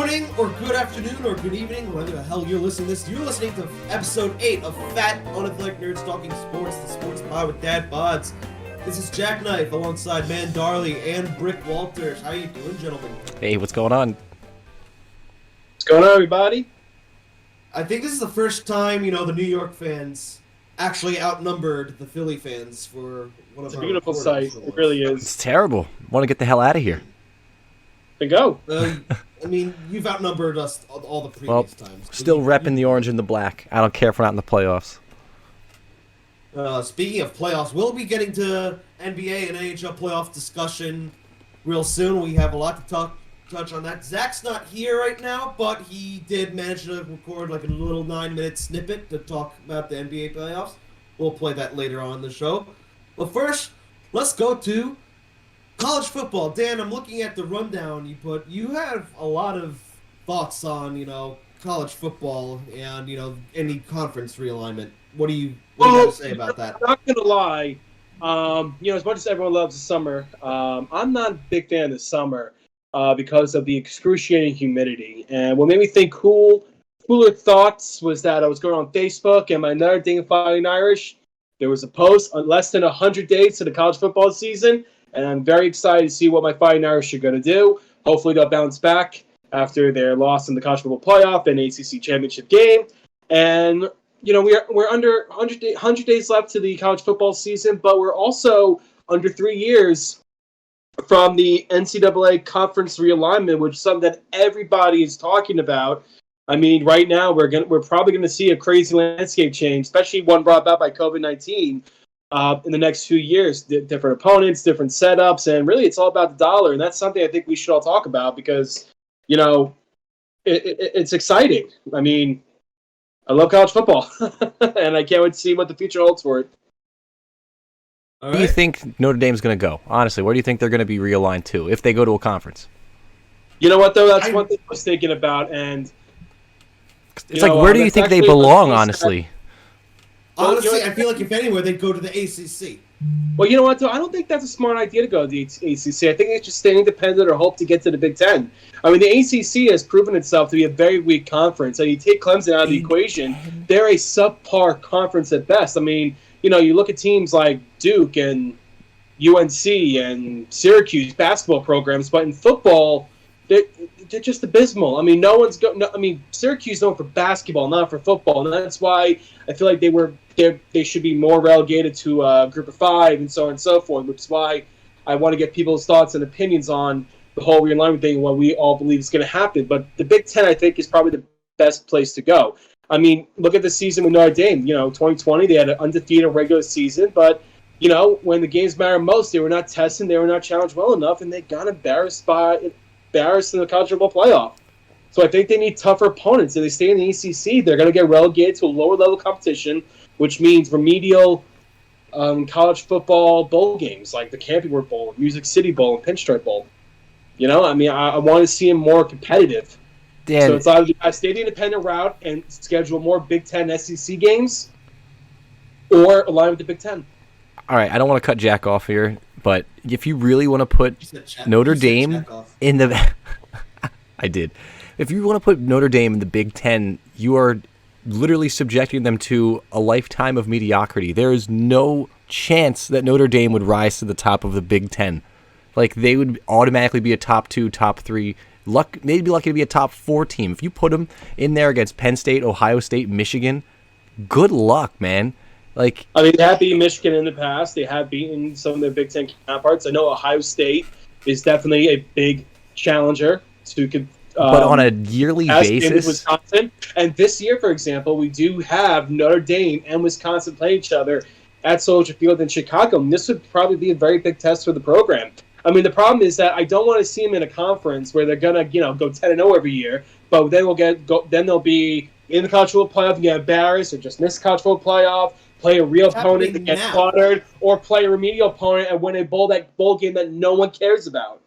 morning, or good afternoon, or good evening, whatever the hell you're listening to this. You're listening to episode 8 of Fat Unathletic Nerds Talking Sports, the sports pod with dad bods. This is JackKnife alongside man Darley and Brick Walters. How you doing, gentlemen? Hey, what's going on? What's going on, everybody? I think this is the first time, the New York fans actually outnumbered the Philly fans for one of It's a our beautiful recordings. sight. It really It's is. terrible. Want to get the hell out of here. Then go. You've outnumbered us all the previous times. Still repping the orange and the black. I don't care if we're not in the playoffs. Speaking of playoffs, we'll be getting to NBA and NHL playoff discussion real soon. We have a lot to touch on that. Zach's not here right now, but he did manage to record like a little 9-minute snippet to talk about the NBA playoffs. We'll play that later on in the show. But first, let's go to college football. Dan, I'm looking at the rundown you put. You have a lot of thoughts on, college football and, any conference realignment. What do you have to say about that? I'm not gonna lie. As much as everyone loves the summer, I'm not a big fan of the summer because of the excruciating humidity. And what made me think cooler thoughts was that I was going on Facebook and my Notre Dame Fighting Irish. There was a post on less than 100 days to the college football season, and I'm very excited to see what my Fighting Irish are going to do. Hopefully, they'll bounce back after their loss in the college football playoff and ACC championship game. And we're under 100 days left to the college football season, but we're also under 3 years from the NCAA conference realignment, which is something that everybody is talking about. I mean, right now we're probably going to see a crazy landscape change, especially one brought about by COVID-19 in the next few years. Different opponents, different setups, and really it's all about the dollar. And that's something I think we should all talk about because, it's exciting. I mean, I love college football, and I can't wait to see what the future holds for it. Where do you think Notre Dame's going to go? Honestly, where do you think they're going to be realigned to if they go to a conference? You know what, though? That's one thing I was thinking about, and it's like, where do you think they belong, honestly? Honestly, I feel like if anywhere, they'd go to the ACC. Well, you know what, though? I don't think that's a smart idea to go to the ACC. I think it's just stay independent or hope to get to the Big Ten. I mean, the ACC has proven itself to be a very weak conference. And you take Clemson out of the equation, they're a subpar conference at best. I mean, you look at teams like Duke and UNC and Syracuse basketball programs, but in football, they're just abysmal. I mean, Syracuse known for basketball, not for football, and that's why I feel like they should be more relegated to a group of 5 and so on and so forth, which is why I want to get people's thoughts and opinions on the whole realignment thing and what we all believe is going to happen. But the Big Ten, I think, is probably the best place to go. I mean, look at the season with Notre Dame. 2020, they had an undefeated regular season, but when the games mattered most, they were not testing, they were not challenged well enough, and they got embarrassed in the college football playoff. So I think they need tougher opponents. If they stay in the ACC, they're going to get relegated to a lower level competition, which means remedial college football bowl games like the Camping World Bowl, Music City Bowl, and Pinstripe Bowl. I want to see them more competitive. So it's either I stay the independent route and schedule more Big Ten SEC games, or align with the Big Ten. All right, I don't want to cut Jack off here, but if you really want to put Notre Dame in the... I did. If you want to put Notre Dame in the Big Ten, you are literally subjecting them to a lifetime of mediocrity. There is no chance that Notre Dame would rise to the top of the Big Ten. Like, they would automatically be a top 2, top 3. They'd be lucky to be a top 4 team. If you put them in there against Penn State, Ohio State, Michigan, good luck, man. They have beaten Michigan in the past. They have beaten some of their Big Ten counterparts. I know Ohio State is definitely a big challenger but on a yearly basis, Wisconsin. And this year, for example, we do have Notre Dame and Wisconsin play each other at Soldier Field in Chicago. And this would probably be a very big test for the program. I mean, the problem is that I don't want to see them in a conference where they're gonna, go 10-0 every year. But then they'll be in the college football playoff and get embarrassed, or just miss the college football playoff, play a real opponent that gets slaughtered, or play a remedial opponent and win a bowl game that no one cares about.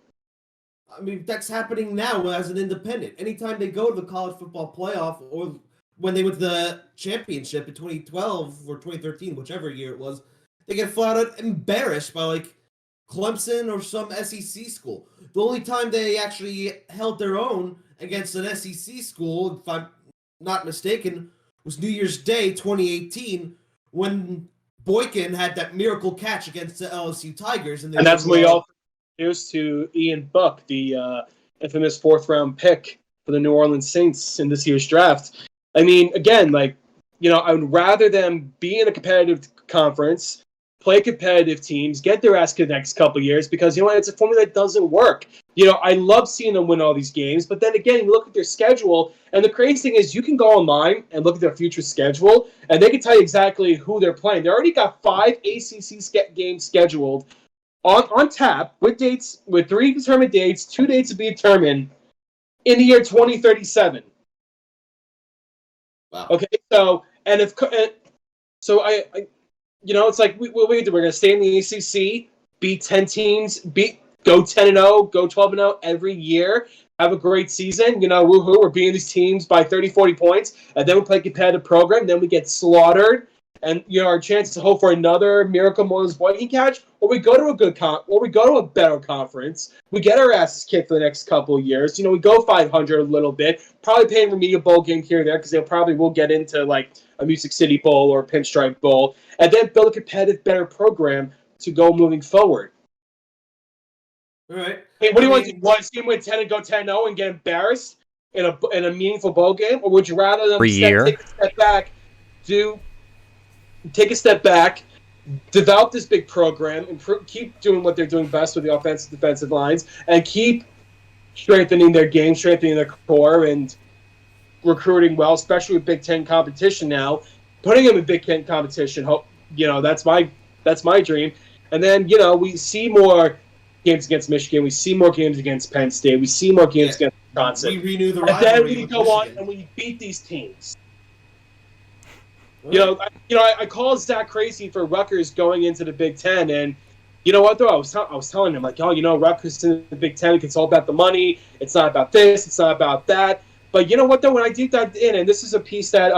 I mean, that's happening now as an independent. Anytime they go to the college football playoff, or when they went to the championship in 2012 or 2013, whichever year it was, they get flat out embarrassed by Clemson or some SEC school. The only time they actually held their own against an SEC school, if I'm not mistaken, was New Year's Day 2018 when Boykin had that miracle catch against the LSU Tigers. And that's when we all introduced to Ian Buck, the infamous 4th-round pick for the New Orleans Saints in this year's draft. I mean, again, I would rather them be in a competitive conference, play competitive teams, get their ass to the next couple of years, because, it's a formula that doesn't work. I love seeing them win all these games, but then again, you look at their schedule, and the crazy thing is you can go online and look at their future schedule, and they can tell you exactly who they're playing. They already got 5 ACC games scheduled on tap with 3 determined dates, 2 dates to be determined in the year 2037. Wow. Okay, so it's like what we do. We're gonna stay in the ACC, beat 10 teams, go 10-0, go 12-0 every year, have a great season. Woohoo! We're beating these teams by 30, 40 points, and then we play a competitive program. Then we get slaughtered, and our chances to hope for another miracle Moses Boykin catch, or we go to we go to a better conference. We get our asses kicked for the next couple of years. We go 500 a little bit, probably paying remedial bowl game here and there because they probably will get into a Music City Bowl or a Pinstripe Bowl, and then build a competitive, better program to go moving forward. All right. Hey, what do you want to do? Want to see them win 10 and go 10-0 and get embarrassed in a meaningful bowl game, or would you rather them take a step back, take a step back, develop this big program, keep doing what they're doing best with the offensive defensive lines, and keep strengthening their game, strengthening their core, and recruiting well, especially with Big Ten competition now, putting them in Big Ten competition. That's my dream. And then we see more games against Michigan, we see more games against Penn State, we see more games against Wisconsin. We renew the rivalry. And then we go on and we beat these teams. I call Zach crazy for Rutgers going into the Big Ten, and you know what though? I was telling him Rutgers in the Big Ten, it's all about the money. It's not about this. It's not about that. But you know what though? When I deep dived in, and this is a piece that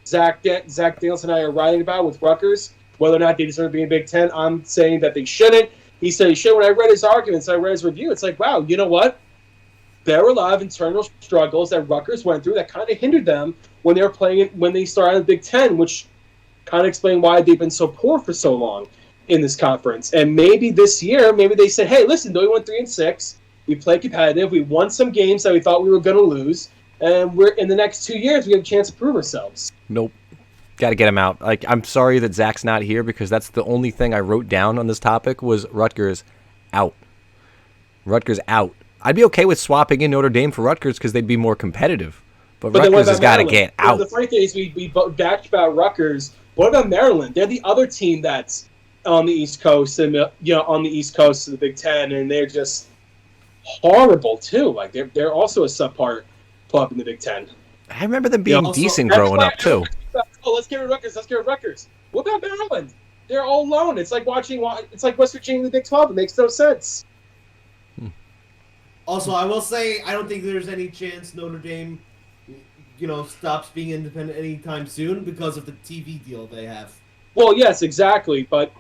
Zach Daniels and I are writing about with Rutgers, whether or not they deserve to be in Big Ten. I'm saying that they shouldn't. He said he should. When I read his arguments, I read his review. It's like, wow, you know what? There were a lot of internal struggles that Rutgers went through that kind of hindered them when they started in the Big Ten, which kind of explained why they've been so poor for so long in this conference. And maybe this year, they said, hey, listen, though we went 3-6, we played competitive, we won some games that we thought we were going to lose, and we're in the next 2 years we have a chance to prove ourselves. Nope. Got to get him out. I'm sorry that Zach's not here because that's the only thing I wrote down on this topic was Rutgers out. Rutgers out. I'd be okay with swapping in Notre Dame for Rutgers because they'd be more competitive. But Rutgers has got to get out. The funny thing is we bashed about Rutgers. What about Maryland? They're the other team that's on the East Coast and on the East Coast of the Big Ten, and they're just horrible too. They're also a subpar club in the Big Ten. I remember them being decent growing up too. Let's get rid of Rutgers. What about Maryland? They're all alone. It's like West Virginia in the Big 12. It makes no sense. Also, I will say I don't think there's any chance Notre Dame, stops being independent anytime soon because of the TV deal they have. Well, yes, exactly, but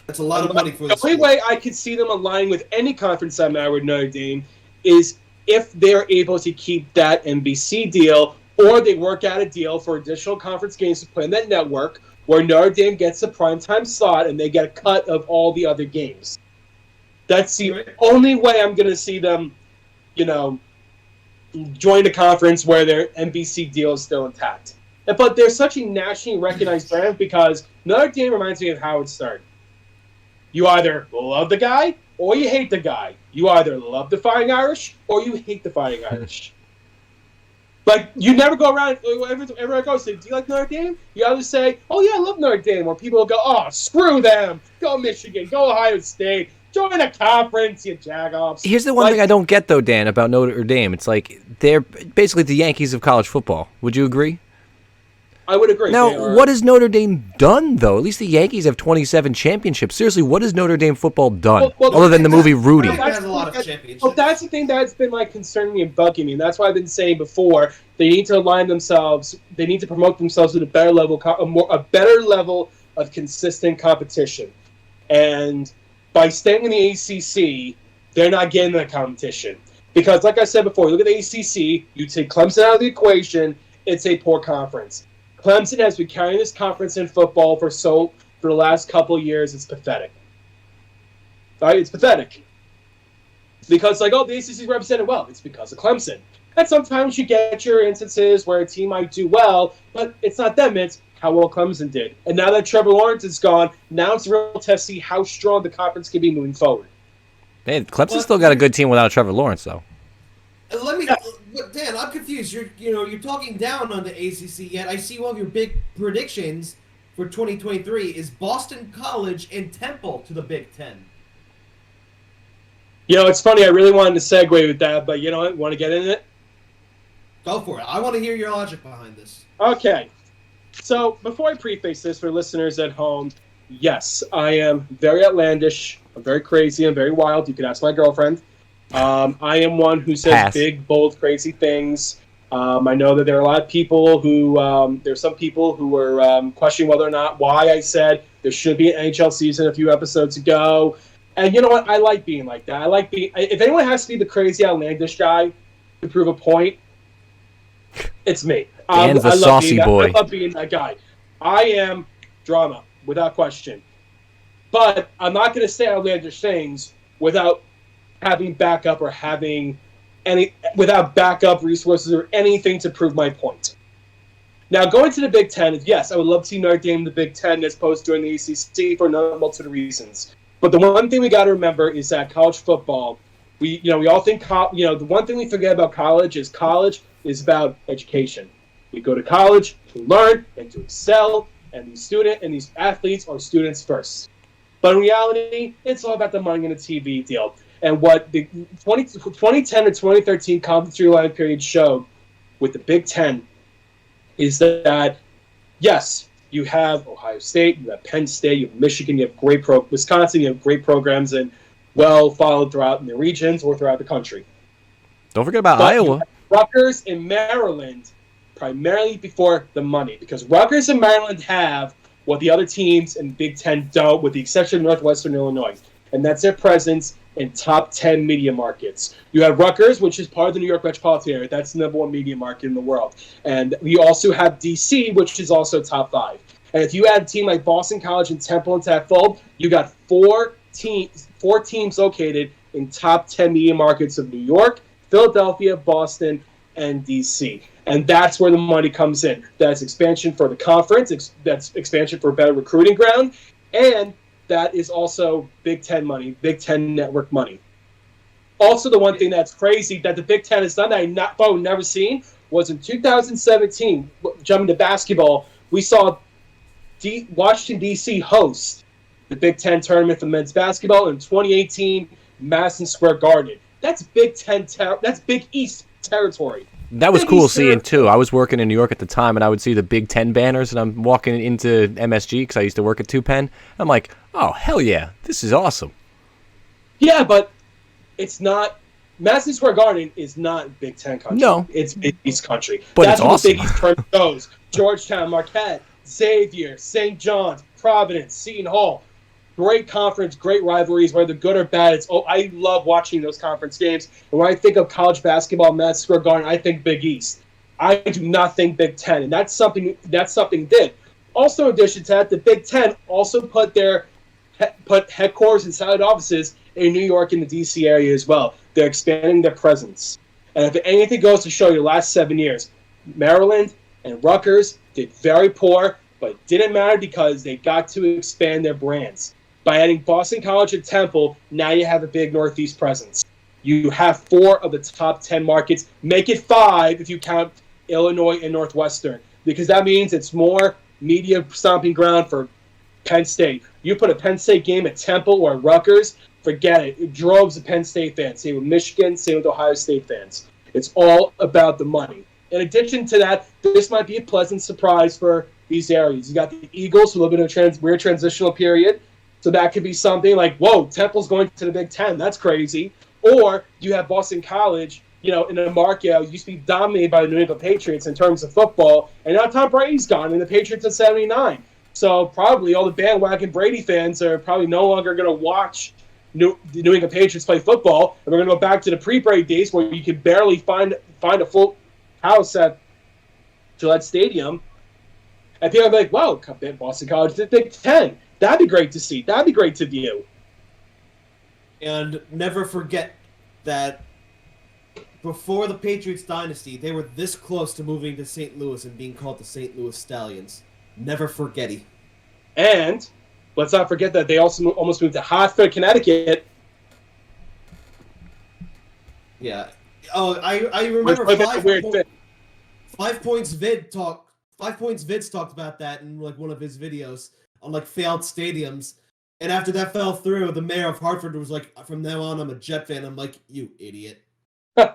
that's a lot of money for the only way I could see them aligning with any conference that matter with Notre Dame is if they're able to keep that NBC deal, or they work out a deal for additional conference games to play in that network where Notre Dame gets a primetime slot and they get a cut of all the other games. That's the only way I'm going to see them, join a conference where their NBC deal is still intact. But they're such a nationally recognized brand because Notre Dame reminds me of Howard Stern. You either love the guy or you hate the guy. You either love the Fighting Irish or you hate the Fighting Irish. But you never go around, everywhere I go, say, do you like Notre Dame? You either say, oh yeah, I love Notre Dame, or people will go, oh, screw them. Go Michigan, go Ohio State, join a conference, you jagoffs. Here's the one thing I don't get, though, Dan, about Notre Dame. It's like they're basically the Yankees of college football. Would you agree? I would agree. Now, what has Notre Dame done, though? At least the Yankees have 27 championships. Seriously, what has Notre Dame football done, other than the movie Rudy? Has a lot of championships. Well, that's the thing that's been concerning me and bugging me, and that's why I've been saying before, they need to align themselves, they need to promote themselves at a better level of consistent competition. And by staying in the ACC, they're not getting that competition. Because, like I said before, look at the ACC, you take Clemson out of the equation, it's a poor conference. Clemson has been carrying this conference in football for the last couple of years. It's pathetic. All right, it's pathetic. Because, the ACC is represented well. It's because of Clemson. And sometimes you get your instances where a team might do well, but it's not them, it's how well Clemson did. And now that Trevor Lawrence is gone, now it's a real test to see how strong the conference can be moving forward. Man, Clemson's still got a good team without Trevor Lawrence, though. Dan, I'm confused. You're talking down on the ACC, yet I see one of your big predictions for 2023 is Boston College and Temple to the Big Ten. It's funny. I really wanted to segue with that, but you know what? Want to get in it? Go for it. I want to hear your logic behind this. Okay. So before I preface this for listeners at home, yes, I am very outlandish. I'm very crazy. I'm very wild. You can ask my girlfriend. I am one who says big, bold, crazy things. I know that there are a lot of people who, there's some people who were questioning whether or not why I said there should be an NHL season a few episodes ago. And you know what? I like being like that. If anyone has to be the crazy, outlandish guy to prove a point, it's me. Dan's a saucy boy. I love being that guy. I am drama, without question. But I'm not going to say outlandish things without having backup or without backup resources or anything to prove my point. Now, going to the Big Ten, yes, I would love to see Notre Dame in the Big Ten as opposed to join the ACC for a multitude of reasons. But the one thing we got to remember is that college football, we all think, the one thing we forget about college is about education. We go to college to learn and to excel, and these athletes are students first. But in reality, it's all about the money and the TV deal. And what the 2010 to 2013 conference realignment period showed with the Big Ten is that, yes, you have Ohio State, you have Penn State, you have Michigan, you have Wisconsin, you have great programs and well followed throughout in the regions or throughout the country. Don't forget about Iowa. Rutgers and Maryland, primarily before the money, because Rutgers and Maryland have what the other teams in Big Ten don't, with the exception of Northwestern Illinois, and that's their presence in top 10 media markets. You have Rutgers, which is part of the New York metropolitan area. That's the number one media market in the world. And we also have D.C., which is also top 5. And if you add a team like Boston College and Temple into that fold, you got four teams located in top 10 media markets of New York, Philadelphia, Boston, and D.C. And that's where the money comes in. That's expansion for the conference. That's expansion for a better recruiting ground. And that is also Big Ten money, Big Ten network money. Also, the one thing that's crazy that the Big Ten has done that I've never seen was in 2017, jumping to basketball, we saw Washington, D.C. host the Big Ten tournament for men's basketball in 2018, Madison Square Garden. That's Big Ten. That's Big East territory. That was cool seeing, too. I was working in New York at the time, and I would see the Big Ten banners, and I'm walking into MSG because I used to work at 2Penn. I'm like, oh, hell yeah, this is awesome. Yeah, but it's not – Madison Square Garden is not Big Ten country. No. It's Big East country. But that's it's awesome. Big East tournament goes. Georgetown, Marquette, Xavier, St. John's, Providence, Seton Hall. Great conference, great rivalries, whether good or bad. I love watching those conference games. And when I think of college basketball, Madison Square Garden, I think Big East. I do not think Big Ten, and that's something did. Also, in addition to that, the Big Ten also put headquarters and satellite offices in New York and the D.C. area as well. They're expanding their presence. And if anything goes to show you, the last 7 years, Maryland and Rutgers did very poor, but it didn't matter because they got to expand their brands. By adding Boston College and Temple, now you have a big Northeast presence. You have 4 of the top 10 markets. Make it 5 if you count Illinois and Northwestern, because that means it's more media stomping ground for Penn State. You put a Penn State game at Temple or Rutgers, forget it. It droves of Penn State fans. Same with Michigan, same with Ohio State fans. It's all about the money. In addition to that, this might be a pleasant surprise for these areas. You got the Eagles, who live in a weird transitional period. So that could be something like, whoa, Temple's going to the Big Ten. That's crazy. Or you have Boston College, in a market that used to be dominated by the New England Patriots in terms of football. And now Tom Brady's gone, and the Patriots in 79. So probably all the bandwagon Brady fans are probably no longer going to watch the New England Patriots play football, and we're going to go back to the pre-Brady days where you could barely find a full house at Gillette Stadium. And people are like, wow, Boston College did Big Ten. That'd be great to see. That'd be great to view. And never forget that before the Patriots dynasty, they were this close to moving to St. Louis and being called the St. Louis Stallions. Never forgetty. And let's not forget that they also almost moved to Hartford, Connecticut. Yeah. Oh, I remember Five Points Vids talked about that in like one of his videos on like failed stadiums. And after that fell through, the mayor of Hartford was like, from now on, I'm a Jet fan. I'm like, you idiot. And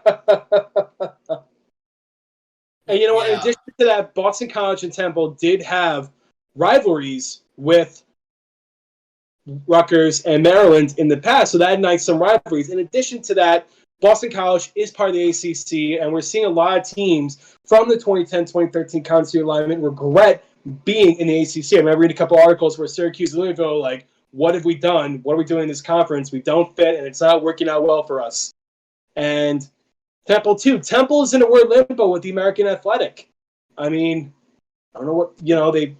you know what? In addition to that, Boston College and Temple did have rivalries with Rutgers and Maryland in the past, so that ignites some rivalries. In addition to that, Boston College is part of the ACC, and we're seeing a lot of teams from the 2010-2013 conference realignment regret being in the ACC. I remember reading a couple articles where Syracuse and Louisville were like, what have we done? What are we doing in this conference? We don't fit, and it's not working out well for us. And Temple, too. Temple is in a weird limbo with the American Athletic. I mean, I don't know what, they...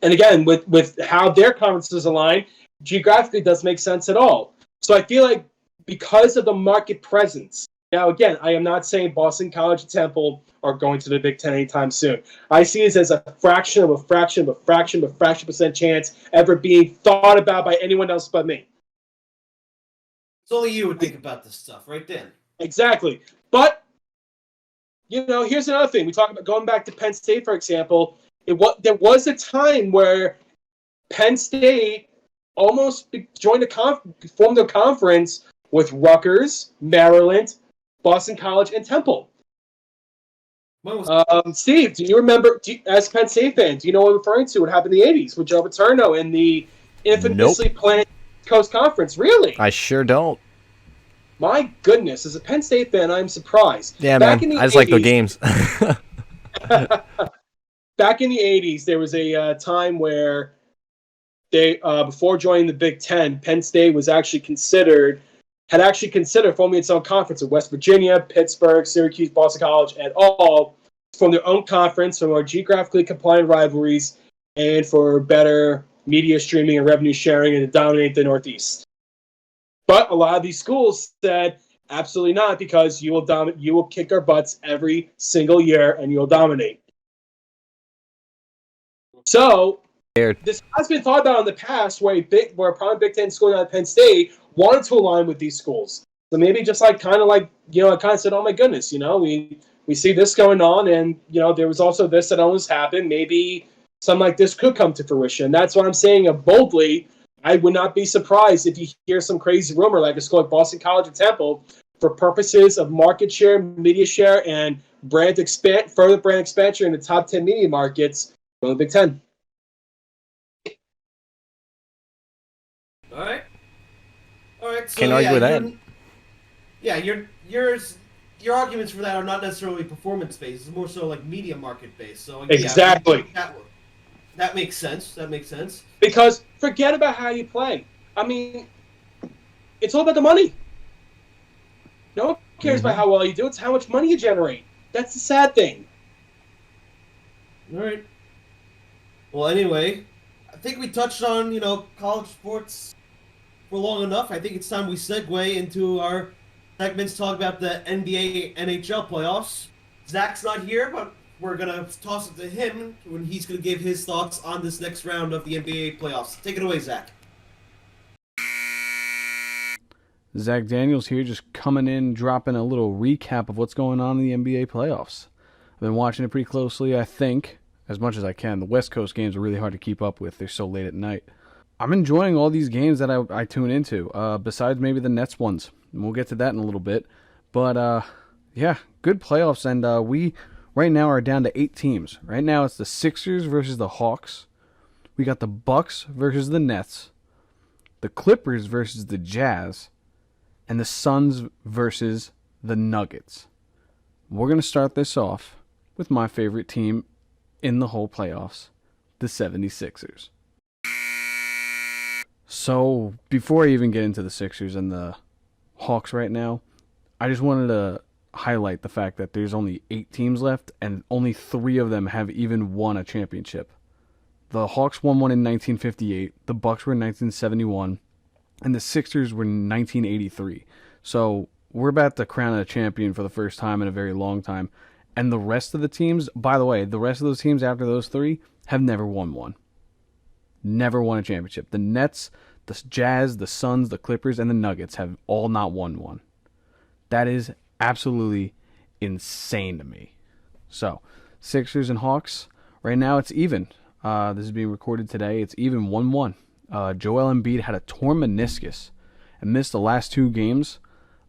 And again, with how their conferences align, geographically doesn't make sense at all. So I feel like because of the market presence, now again, I am not saying Boston College and Temple are going to the Big Ten anytime soon. I see this as a fraction of a fraction percent chance ever being thought about by anyone else but me. It's only you would think about this stuff, right, Dan? Exactly. But, here's another thing. We talk about going back to Penn State, for example. There was a time where Penn State almost formed a conference with Rutgers, Maryland, Boston College, and Temple. Steve, do you remember, as a Penn State fan, do you know what I'm referring to? What happened in the 80s with Joe Paterno in the infamously planned Coast Conference? Really? I sure don't. My goodness, as a Penn State fan, I'm surprised. Yeah, man. I just like the games. Back in the 80s, there was a time where they, before joining the Big Ten, Penn State had actually considered forming its own conference of West Virginia, Pittsburgh, Syracuse, Boston College, and all from their own conference for more geographically compliant rivalries and for better media streaming and revenue sharing and to dominate the Northeast. But a lot of these schools said, absolutely not, because you will kick our butts every single year and you'll dominate. So this has been thought about in the past where a prominent Big Ten school like Penn State wanted to align with these schools. So maybe just I kind of said, oh my goodness, we see this going on, and there was also this that almost happened. Maybe something like this could come to fruition. That's what I'm saying boldly. I would not be surprised if you hear some crazy rumor like a school like Boston College and Temple, for purposes of market share, media share, and further brand expansion in the top 10 media markets from the Big Ten. All right. So, can't argue with that. Your arguments for that are not necessarily performance based. It's more so like media market based. So exactly. That makes sense. Because forget about how you play. I mean, it's all about the money. No one cares about how well you do. It's how much money you generate. That's the sad thing. All right. Well, anyway, I think we touched on, college sports for long enough. I think it's time we segue into our segments, talk about the NBA, NHL playoffs. Zach's not here, but we're going to toss it to him when he's going to give his thoughts on this next round of the NBA playoffs. Take it away, Zach. Zach Daniels here, just coming in, dropping a little recap of what's going on in the NBA playoffs. I've been watching it pretty closely, I think, as much as I can. The West Coast games are really hard to keep up with. They're so late at night. I'm enjoying all these games that I tune into, besides maybe the Nets ones. And we'll get to that in a little bit. But, yeah, good playoffs. And we, right now, are down to 8 teams. Right now, it's the Sixers versus the Hawks. We got the Bucks versus the Nets. The Clippers versus the Jazz. And the Suns versus the Nuggets. We're going to start this off with my favorite team in the whole playoffs, the 76ers. So, before I even get into the Sixers and the Hawks right now, I just wanted to highlight the fact that there's only 8 teams left, and only 3 of them have even won a championship. The Hawks won one in 1958, the Bucks were in 1971, and the Sixers were in 1983. So, we're about to crown a champion for the first time in a very long time. And the rest of the teams, by the way, the rest of those teams after those 3 have never won one. Never won a championship. The Nets, the Jazz, the Suns, the Clippers, and the Nuggets have all not won one. That is absolutely insane to me. So, Sixers and Hawks, right now it's even. This is being recorded today. It's even 1-1. Joel Embiid had a torn meniscus and missed the last 2 games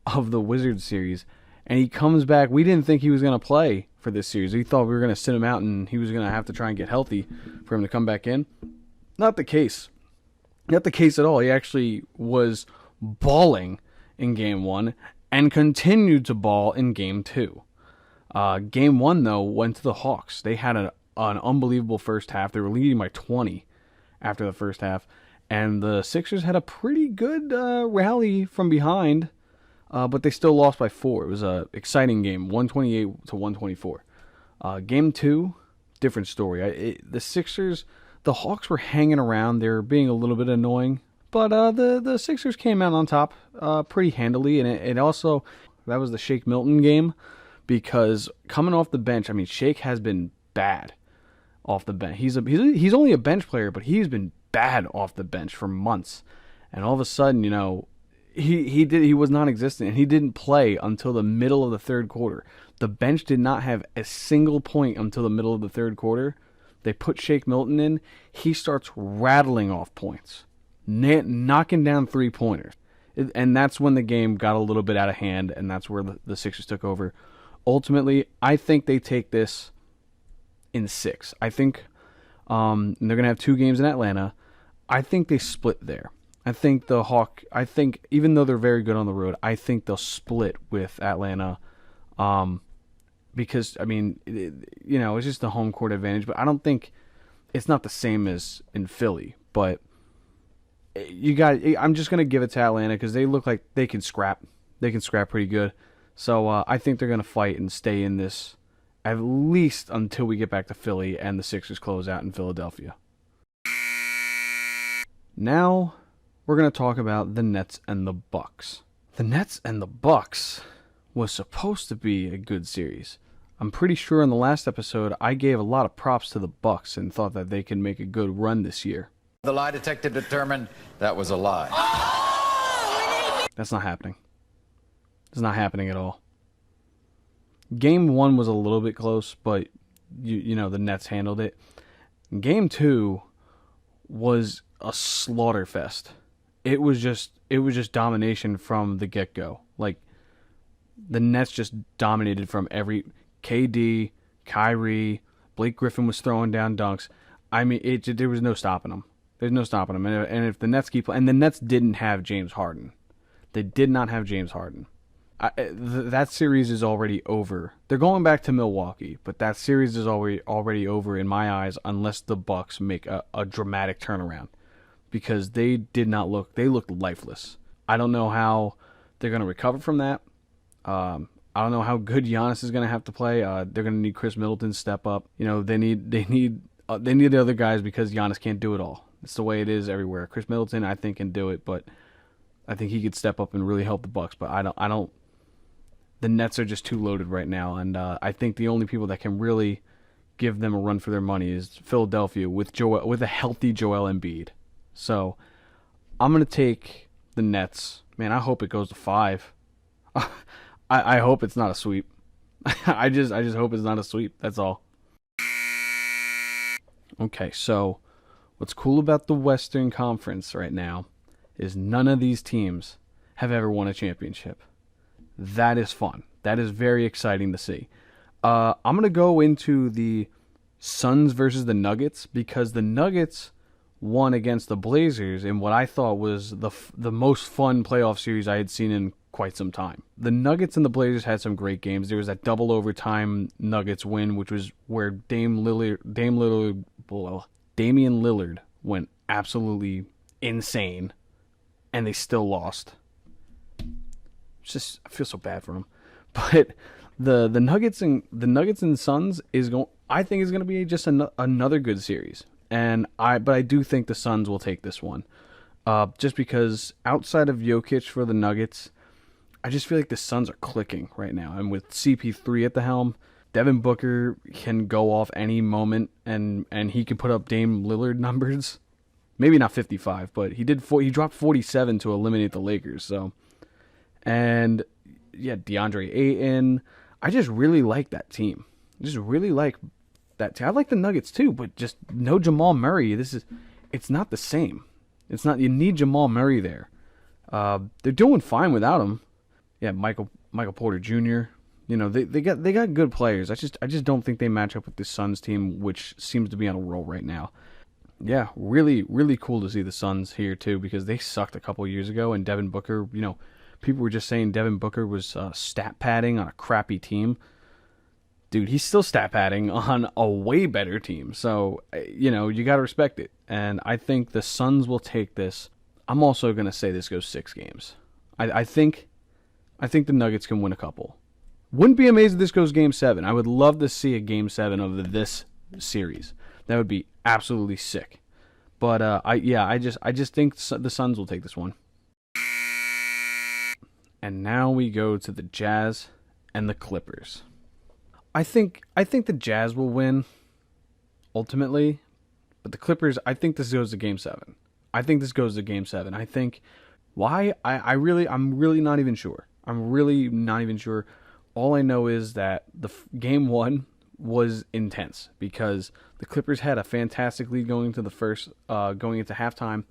of the Wizards series. And he comes back. We didn't think he was going to play for this series. We thought we were going to sit him out and he was going to have to try and get healthy for him to come back in. Not the case. Not the case at all. He actually was balling in Game 1 and continued to ball in Game 2. Game 1, though, went to the Hawks. They had an unbelievable first half. They were leading by 20 after the first half. And the Sixers had a pretty good rally from behind, but they still lost by 4. It was an exciting game, 128 to 124. Game 2, different story. The Sixers... The Hawks were hanging around. They were being a little bit annoying. But the Sixers came out on top pretty handily. And it also, that was the Shake Milton game. Because coming off the bench, I mean, Shake has been bad off the bench. He's only a bench player, but he's been bad off the bench for months. And all of a sudden, you know, he was non-existent. And he didn't play until the middle of the third quarter. The bench did not have a single point until the middle of the third quarter. They put Shake Milton in. He starts rattling off points, knocking down 3-pointers. And that's when the game got a little bit out of hand, and that's where the Sixers took over. Ultimately, I think they take this in 6. I think they're going to have 2 games in Atlanta. I think they split there. I think even though they're very good on the road, I think they'll split with Atlanta. Because, I mean, you know, it's just the home court advantage. But I don't think it's not the same as in Philly. But I'm just going to give it to Atlanta because they look like they can scrap. They can scrap pretty good. So I think they're going to fight and stay in this at least until we get back to Philly and the Sixers close out in Philadelphia. Now we're going to talk about the Nets and the Bucks. The Nets and the Bucks was supposed to be a good series. I'm pretty sure in the last episode I gave a lot of props to the Bucks and thought that they could make a good run this year. The lie detector determined that was a lie. That's not happening. It's not happening at all. Game 1 was a little bit close, but you know the Nets handled it. Game 2 was a slaughter fest. It was just domination from the get-go. Like the Nets just dominated from every KD, Kyrie, Blake Griffin was throwing down dunks. I mean, there was no stopping them. There's no stopping them. And if the Nets keep playing, and the Nets didn't have James Harden. They did not have James Harden. That series is already over. They're going back to Milwaukee, but that series is already over in my eyes unless the Bucks make a dramatic turnaround. Because they looked lifeless. I don't know how they're going to recover from that. I don't know how good Giannis is going to have to play. They're going to need Chris Middleton to step up. You know, they need the other guys because Giannis can't do it all. It's the way it is everywhere. Chris Middleton, I think, can do it, but I think he could step up and really help the Bucks. But I don't. The Nets are just too loaded right now, and I think the only people that can really give them a run for their money is Philadelphia with a healthy Joel Embiid. So I'm gonna take the Nets. Man, I hope it goes to 5. I hope it's not a sweep. I just hope it's not a sweep. That's all. Okay, so what's cool about the Western Conference right now is none of these teams have ever won a championship. That is fun. That is very exciting to see. I'm going to go into the Suns versus the Nuggets because the Nuggets won against the Blazers in what I thought was the most fun playoff series I had seen in quite some time. The Nuggets and the Blazers had some great games. There was that double overtime Nuggets win, which was where Dame Lillard Damian Lillard went absolutely insane, and they still lost. It's just, I feel so bad for them. But the Nuggets and the Suns I think is going to be just another good series. But I do think the Suns will take this one. Just because outside of Jokic for the Nuggets, I just feel like the Suns are clicking right now. And with CP3 at the helm, Devin Booker can go off any moment, and he can put up Dame Lillard numbers. Maybe not 55, but he dropped 47 to eliminate the Lakers. So, and yeah, DeAndre Ayton. I just really like that team. I just really like that team. I like the Nuggets too, but just no Jamal Murray. It's not the same. It's not. You need Jamal Murray there. They're doing fine without him. Yeah, Michael Porter Jr. You know, they got good players. I just don't think they match up with the Suns team, which seems to be on a roll right now. Yeah, really, really cool to see the Suns here too, because they sucked a couple years ago, and Devin Booker, you know, people were just saying Devin Booker was stat padding on a crappy team. Dude, he's still stat padding on a way better team. So, you know, you got to respect it. And I think the Suns will take this. I'm also going to say this goes 6 games. I think the Nuggets can win a couple. Wouldn't be amazed if this goes Game 7. I would love to see a Game 7 of this series. That would be absolutely sick. But I just think the Suns will take this one. And now we go to the Jazz and the Clippers. I think the Jazz will win ultimately, but the Clippers, I think this goes to Game 7. I think why? I'm really not even sure. All I know is that the Game 1 was intense because the Clippers had a fantastic lead going into halftime,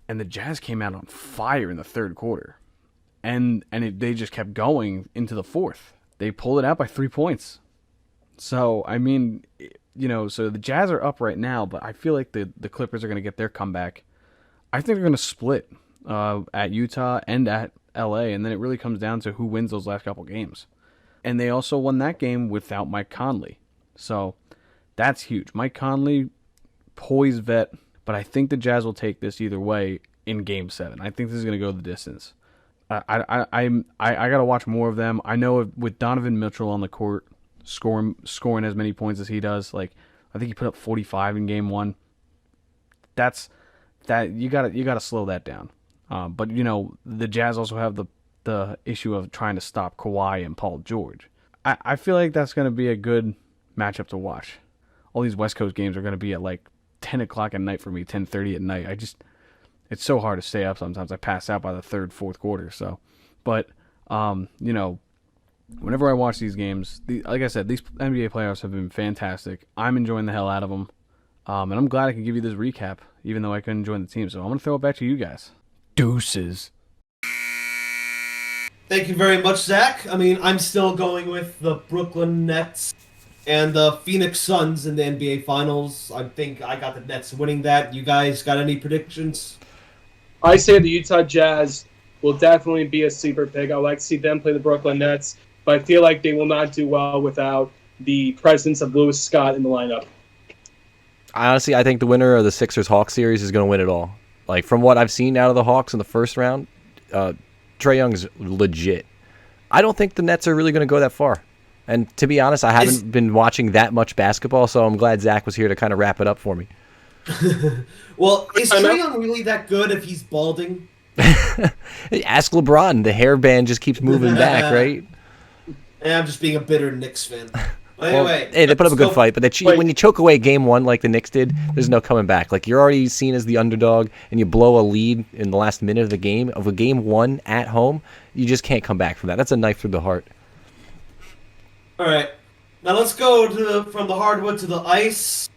and the Jazz came out on fire in the third quarter, and they just kept going into the fourth. They pulled it out by 3 points. So, I mean, you know, so the Jazz are up right now, but I feel like the Clippers are going to get their comeback. I think they're going to split at Utah and at LA, and then it really comes down to who wins those last couple games. And they also won that game without Mike Conley. So, that's huge. Mike Conley, poised vet, but I think the Jazz will take this either way in Game 7. I think this is going to go the distance. I gotta watch more of them. I know with Donovan Mitchell on the court, scoring as many points as he does, like I think he put up 45 in Game 1. You gotta slow that down. But you know the Jazz also have the issue of trying to stop Kawhi and Paul George. I feel like that's gonna be a good matchup to watch. All these West Coast games are gonna be at like 10 o'clock at night for me, 10:30 at night. It's so hard to stay up sometimes. I pass out by the third, fourth quarter. So, but, you know, whenever I watch these games, like I said, these NBA playoffs have been fantastic. I'm enjoying the hell out of them. And I'm glad I can give you this recap, even though I couldn't join the team. So I'm going to throw it back to you guys. Deuces. Thank you very much, Zach. I mean, I'm still going with the Brooklyn Nets and the Phoenix Suns in the NBA Finals. I think I got the Nets winning that. You guys got any predictions? I say the Utah Jazz will definitely be a sleeper pick. I like to see them play the Brooklyn Nets, but I feel like they will not do well without the presence of Lewis Scott in the lineup. Honestly, I think the winner of the Sixers-Hawks series is going to win it all. Like, from what I've seen out of the Hawks in the first round, Trae Young's legit. I don't think the Nets are really going to go that far. And to be honest, I haven't been watching that much basketball, so I'm glad Zach was here to kind of wrap it up for me. Well, is Trae Young really that good if he's balding? Ask LeBron. The hairband just keeps moving back, right? Yeah, I'm just being a bitter Knicks fan. But anyway, hey, they put up a good fight, but when you choke away Game 1 like the Knicks did, there's no coming back. Like, you're already seen as the underdog, and you blow a lead in the last minute of a Game 1 at home, you just can't come back from that. That's a knife through the heart. All right, now let's go from the hardwood to the ice.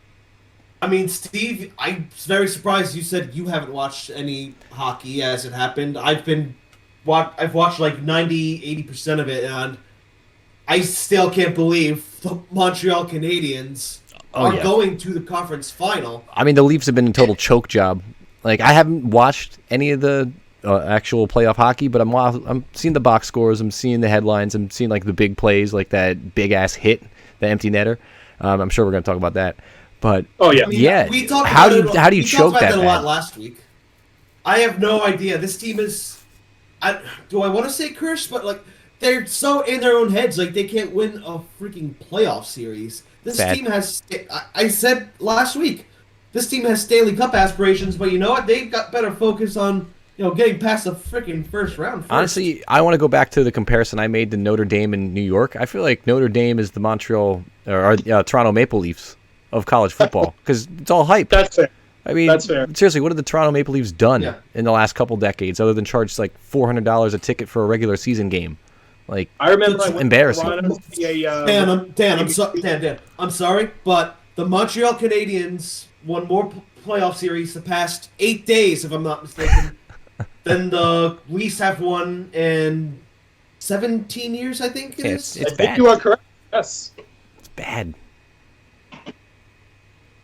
I mean, Steve, I'm very surprised you said you haven't watched any hockey as it happened. I've watched like 90-80% of it, and I still can't believe the Montreal Canadiens are going to the conference final. I mean, the Leafs have been a total choke job. Like, I haven't watched any of the actual playoff hockey, but I'm seeing the box scores, I'm seeing the headlines, I'm seeing like the big plays, like that big ass hit, the empty netter. I'm sure we're going to talk about that. But Oh yeah. I mean, yeah, we talked how about do you we choke talked about that a lot bad? last week. I have no idea. This team is. Do I want to say cursed? But like, they're so in their own heads. Like they can't win a freaking playoff series. This Sad. team has. I said last week. This team has Stanley Cup aspirations, but you know what? They've got better focus on getting past the freaking first round. First. Honestly, I want to go back to the comparison I made to Notre Dame in New York. I feel like Notre Dame is the Montreal or Toronto Maple Leafs of college football because it's all hype. That's fair. I mean, That's fair. seriously, what have the Toronto Maple Leafs done in the last couple decades other than charge like $400 a ticket for a regular season game? Like, I remember it's embarrassing. Dan, I'm sorry, but the Montreal Canadiens won more playoff series the past 8 days, if I'm not mistaken, than the Leafs have won in 17 years, I think it is. It's I bad. think you are correct. Yes. It's bad.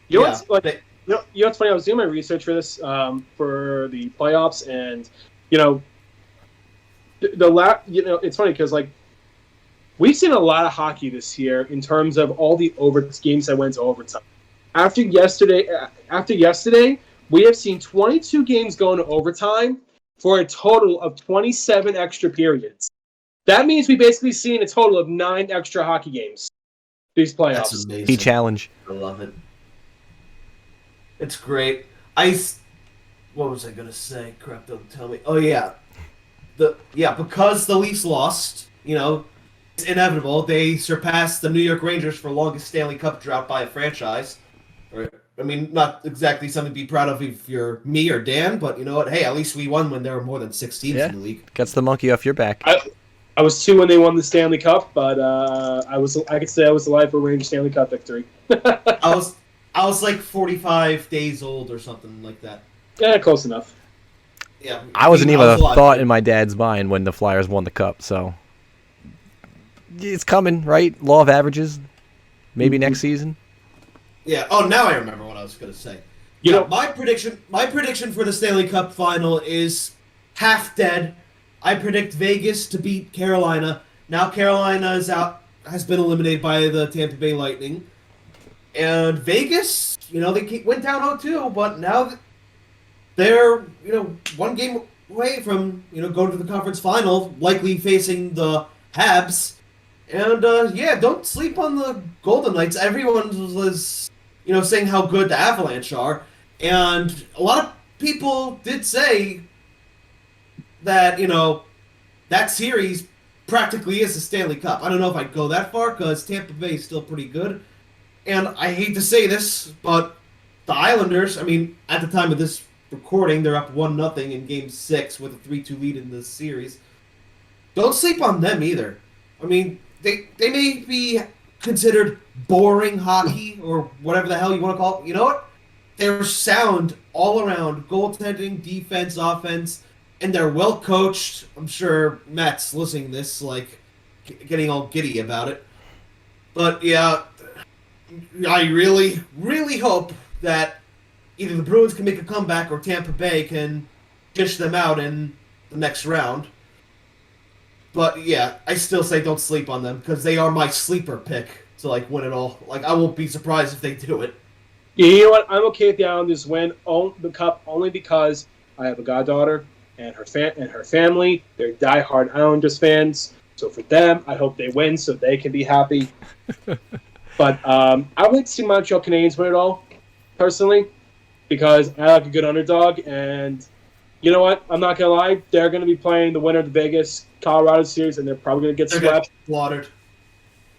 You know what's like? You know what's funny? I was doing my research for this for the playoffs, and it's funny because like we've seen a lot of hockey this year in terms of all the games that went to overtime. After yesterday, we have seen 22 games going to overtime for a total of 27 extra periods. That means we basically seen a total of 9 extra hockey games these playoffs. That's amazing. Be challenge. I love it. It's great. What was I gonna say? Crap! Don't tell me. Oh yeah, because the Leafs lost. It's inevitable. They surpassed the New York Rangers for longest Stanley Cup drought by a franchise. Not exactly something to be proud of if you're me or Dan, but you know what? Hey, at least we won when there were more than 6 teams in the league. Gets the monkey off your back. I was 2 when they won the Stanley Cup, but I could say I was alive for a Rangers Stanley Cup victory. I was like 45 days old or something like that. Yeah, close enough. Yeah, I wasn't even a alive. thought in my dad's mind when the Flyers won the cup, so it's coming, right? Law of averages. Maybe next season. Yeah. Oh, now I remember what I was gonna say. My prediction for the Stanley Cup final is half dead. I predict Vegas to beat Carolina. Now Carolina has been eliminated by the Tampa Bay Lightning. And Vegas, they went down 0-2, but now they're, 1 game away from, going to the conference final, likely facing the Habs. And, don't sleep on the Golden Knights. Everyone was, saying how good the Avalanche are. And a lot of people did say that, that series practically is the Stanley Cup. I don't know if I'd go that far because Tampa Bay is still pretty good. And I hate to say this, but the Islanders, at the time of this recording, they're up 1-0 in Game 6 with a 3-2 lead in this series. Don't sleep on them either. They may be considered boring hockey or whatever the hell you want to call it. You know what? They're sound all around, goaltending, defense, offense, and they're well coached. I'm sure Matt's listening to this, getting all giddy about it. But yeah, I really, really hope that either the Bruins can make a comeback or Tampa Bay can dish them out in the next round. But yeah, I still say don't sleep on them because they are my sleeper pick to win it all. I won't be surprised if they do it. Yeah, you know what? I'm okay if the Islanders win the cup only because I have a goddaughter and her family. They're diehard Islanders fans. So for them, I hope they win so they can be happy. But I would like to see Montreal Canadiens win it all, personally, because I like a good underdog. And you know what? I'm not going to lie. They're going to be playing the winner of the Vegas-Colorado series, and they're probably going to get swept. Slaughtered.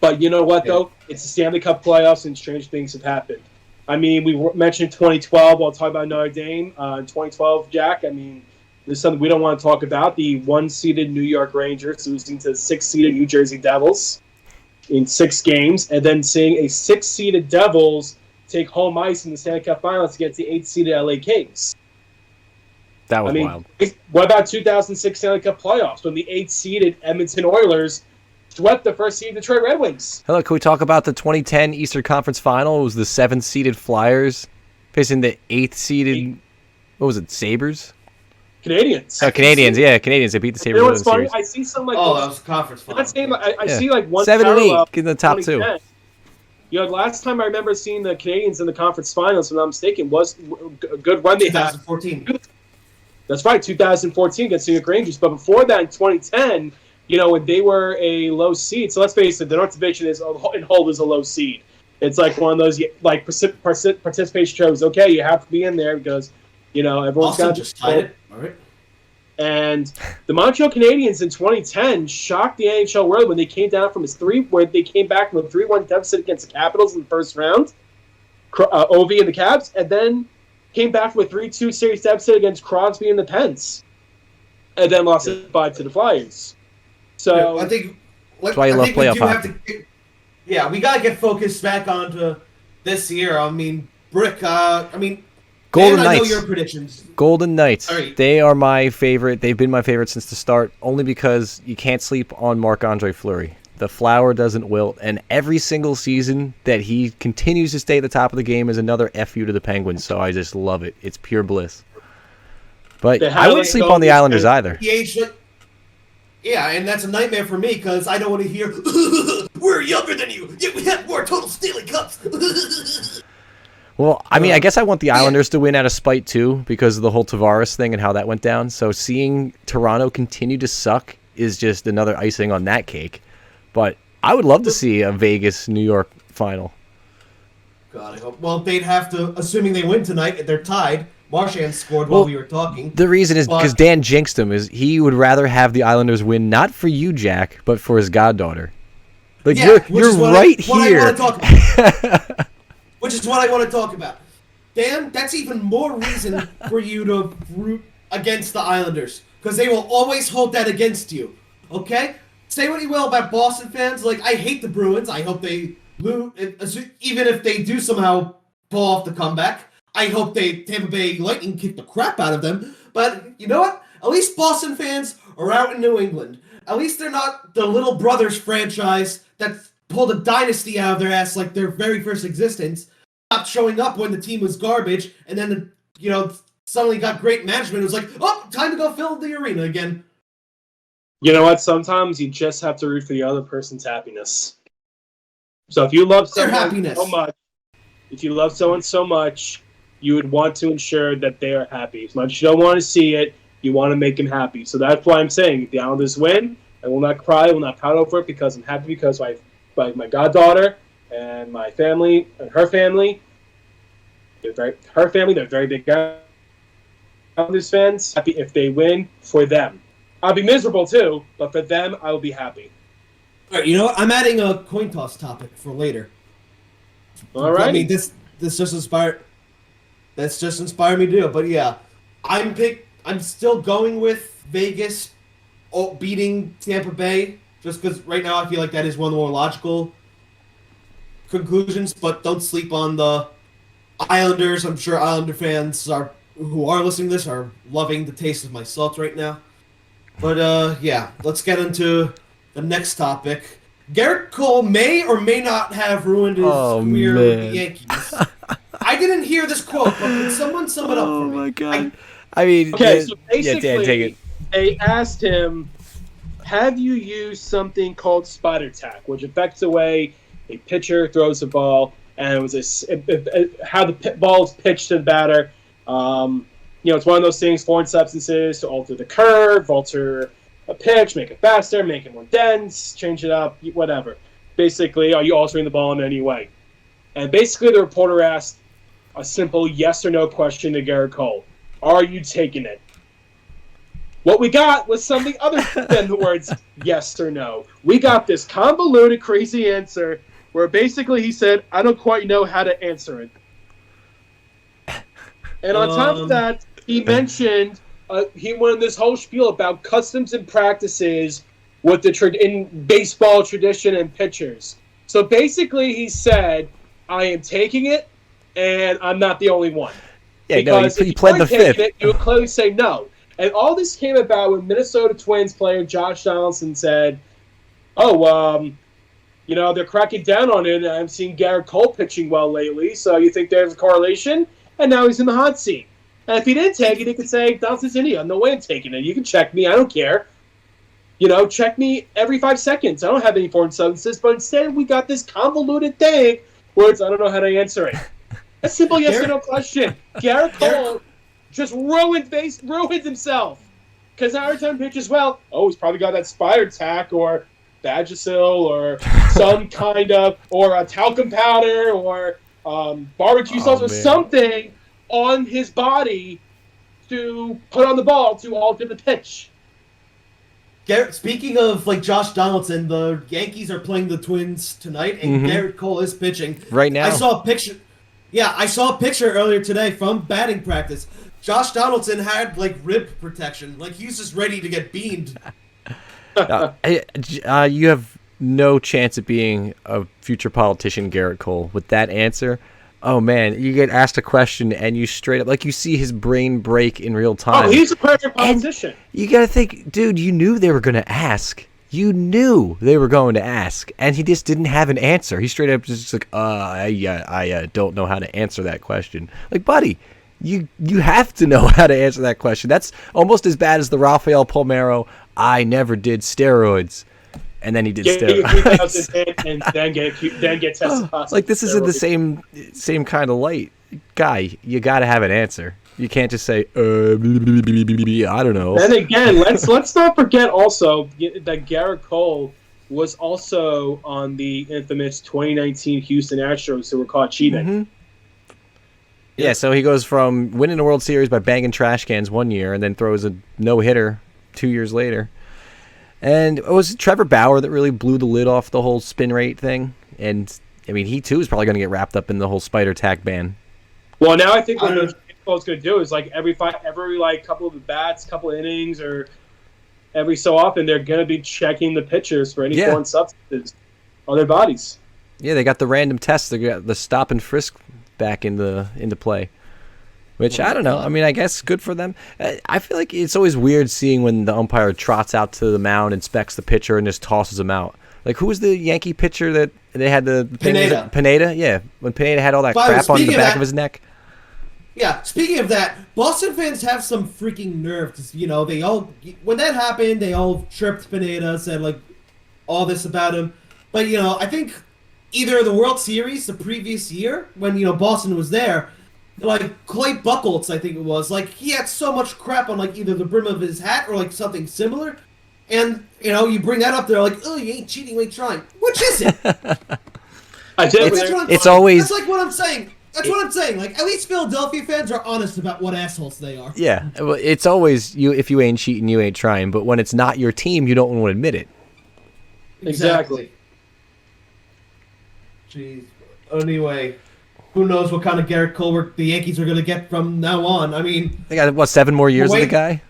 But you know what, though? It's the Stanley Cup playoffs, and strange things have happened. We mentioned 2012 while talking about Notre Dame. In 2012, Jack, this is something we don't want to talk about. The 1-seeded New York Rangers losing to the 6-seeded New Jersey Devils in 6 games, and then seeing a 6-seeded Devils take home ice in the Stanley Cup Finals against the 8-seeded LA Kings. That was wild. What about 2006 Stanley Cup Playoffs when the 8-seeded Edmonton Oilers swept the first-seeded Detroit Red Wings? Hello, can we talk about the 2010 Eastern Conference Final? It was the 7th-seeded Flyers facing the 8th-seeded, what was it, Sabres? Canadians. Oh, Canadians, yeah, Canadians. They beat the Sabres. You know what's funny? I see some that was conference final. I see like one 7 and 8 in the top 2. The last time I remember seeing the Canadians in the conference finals, if I'm not mistaken, was a good run they had. 2014. That's right, 2014 against the New York Rangers. But before that, in 2010, when they were a low seed. So let's face it, the North Division is in whole is a low seed. It's like one of those like participation trophies. Okay, you have to be in there because everyone's got just tied it. All right. And the Montreal Canadiens in 2010 shocked the NHL world when they came down from where they came back from a 3-1 deficit against the Capitals in the first round, Ovi and the Caps, and then came back from a 3-2 series deficit against Crosby and the Pens, and then lost it 5 to the Flyers. So I think that's why you love playoff hockey. We gotta get focused back onto this year. I mean, Brick. Golden Dan, Knights. I know your predictions. Golden Knights. Right. They are my favorite. They've been my favorite since the start, only because you can't sleep on Marc-Andre Fleury. The flower doesn't wilt, and every single season that he continues to stay at the top of the game is another FU to the Penguins, so I just love it. It's pure bliss. But I wouldn't sleep on the Islanders either. Yeah, and that's a nightmare for me because I don't want to hear, we're younger than you, yet we have more total Stanley Cups. Well, I mean, I guess I want the Islanders to win out of spite, too, because of the whole Tavares thing and how that went down. So seeing Toronto continue to suck is just another icing on that cake. But I would love to see a Vegas-New York final. God, I hope. Well, they'd have to, assuming they win tonight, they're tied. Marchand scored while we were talking. The reason is because Dan jinxed him. Is he would rather have the Islanders win, not for you, Jack, but for his goddaughter. Like, yeah, you're right here. Which is what I want to talk about. Dan, that's even more reason for you to root against the Islanders. Because they will always hold that against you. Okay? Say what you will about Boston fans. Like, I hate the Bruins. I hope they lose. Even if they do somehow pull off the comeback, I hope Tampa Bay Lightning kick the crap out of them. But you know what? At least Boston fans are out in New England. At least they're not the Little Brothers franchise that pulled a dynasty out of their ass like their very first existence. Stopped showing up when the team was garbage, and then, suddenly got great management. It was like, oh, time to go fill the arena again. You know what? Sometimes you just have to root for the other person's happiness. So if you love someone so much, you would want to ensure that they are happy. As much as you don't want to see it, you want to make them happy. So that's why I'm saying, if the Islanders win, I will not cry, I will not pout over it, because I'm happy because my goddaughter and my family and her family, they're very big Islanders fans. Happy if they win for them. I'll be miserable too, but for them, I will be happy. All right, you know what? I'm adding a coin toss topic for later. All right. I mean, this just inspired. That's just inspired me to do it. But yeah, I'm still going with Vegas beating Tampa Bay, just because right now I feel like that is one of the more logical conclusions. But don't sleep on the Islanders. I'm sure Islander fans who are listening to this are loving the taste of my salt right now. But yeah, let's get into the next topic. Gerrit Cole may or may not have ruined his career with the Yankees. I didn't hear this quote, but can someone sum it up for me? Oh my god! I mean, okay, so basically, Dan, take it. They asked him, "Have you used something called spider tack, which affects the way a pitcher throws the ball, and it was how the ball is pitched to the batter? It's one of those things, foreign substances to alter the curve, alter a pitch, make it faster, make it more dense, change it up, whatever. Basically, are you altering the ball in any way?" And basically, the reporter asked a simple yes or no question to Gerrit Cole. Are you taking it? What we got was something other than the words yes or no. We got this convoluted, crazy answer where basically he said, I don't quite know how to answer it. And on top of that, he mentioned, he went in this whole spiel about customs and practices with in baseball tradition and pitchers. So basically he said, I am taking it, and I'm not the only one. Yeah, because no, he pled the fifth. You would clearly say no. And all this came about when Minnesota Twins player Josh Donaldson said, they're cracking down on it, and I'm seeing Gerrit Cole pitching well lately, so you think there's a correlation? And now he's in the hot seat. And if he didn't take it, he could say, Donaldson's India, no way I'm taking it. You can check me, I don't care. Check me every 5 seconds. I don't have any foreign substances, but instead we got this convoluted thing Words, I don't know how to answer it. A simple yes or no question. Gerrit Cole just ruined himself. Because now every time he pitches well, he's probably got that spider tack or Vagisil or some kind of, or a talcum powder or barbecue sauce or something on his body to put on the ball to alter the pitch. Speaking of like Josh Donaldson, the Yankees are playing the Twins tonight, and Gerrit Cole is pitching right now. I saw a picture. Yeah, I saw a picture earlier today from batting practice. Josh Donaldson had like rib protection, like he was just ready to get beamed. You have no chance of being a future politician, Gerrit Cole, with that answer. Oh man, you get asked a question and you straight up, like, you see his brain break in real time. Oh, he's a perfect politician. And you gotta think, dude, you knew they were gonna ask. You knew they were going to ask, and he just didn't have an answer. He straight up just like, I don't know how to answer that question. Like, buddy, you have to know how to answer that question. That's almost as bad as the Rafael Palmeiro, I never did steroids. And then he did steroids. And then get tested positive. Like, this is in the same kind of light. Guy, you got to have an answer. You can't just say, I don't know. And again, let's not forget also that Gerrit Cole was also on the infamous 2019 Houston Astros who were caught cheating. Mm-hmm. Yeah, so he goes from winning a World Series by banging trash cans one year and then throws a no-hitter 2 years later. And it was Trevor Bauer that really blew the lid off the whole spin rate thing. And, I mean, he, too, is probably going to get wrapped up in the whole spider tack ban. Well, now I think what Cole's going to do is, like, every couple of bats, couple of innings, or every so often, they're going to be checking the pitchers for any foreign substances on their bodies. Yeah, they got the random tests. They got the stop and frisk back into play. Which, I don't know. I mean, I guess good for them. I feel like it's always weird seeing when the umpire trots out to the mound, inspects the pitcher, and just tosses him out. Like, who was the Yankee pitcher that they had the thing? Pineda. Pineda? Yeah. When Pineda had all that crap on the back of his neck. Yeah, speaking of that, Boston fans have some freaking nerve. Because, you know, when that happened, they all chirped Pineda, said, like, all this about him. But, you know, I think either the World Series the previous year, when, you know, Boston was there, like, Clay Buchholz, I think it was, like, he had so much crap on, like, either the brim of his hat or, like, something similar. And, you know, you bring that up, they're like, oh, you ain't cheating, you ain't trying. Which is it? It's always... That's like what I'm saying. That's what I'm saying. Like, at least Philadelphia fans are honest about what assholes they are. Yeah. It's always, if you ain't cheating, you ain't trying. But when it's not your team, you don't want to admit it. Exactly. Jeez. Anyway... Who knows what kind of Gerrit Cole the Yankees are going to get from now on. I mean... They got, 7 more years of the guy?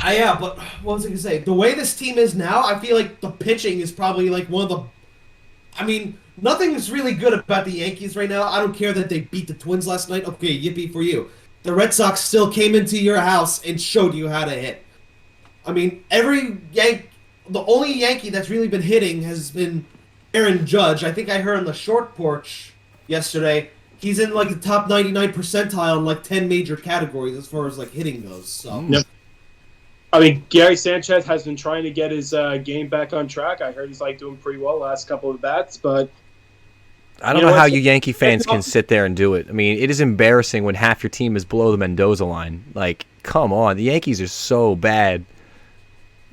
Yeah, but what was I going to say? The way this team is now, I feel like the pitching is probably like one of the... I mean, nothing is really good about the Yankees right now. I don't care that they beat the Twins last night. Okay, yippee for you. The Red Sox still came into your house and showed you how to hit. I mean, the only Yankee that's really been hitting has been Aaron Judge. I think I heard on the short porch yesterday, he's in like the top 99 percentile in like 10 major categories as far as like hitting goes. So, yep. I mean, Gary Sanchez has been trying to get his game back on track. I heard he's like doing pretty well the last couple of bats, but I don't know how you Yankee fans can sit there and do it. I mean, it is embarrassing when half your team is below the Mendoza line. Like, come on, the Yankees are so bad.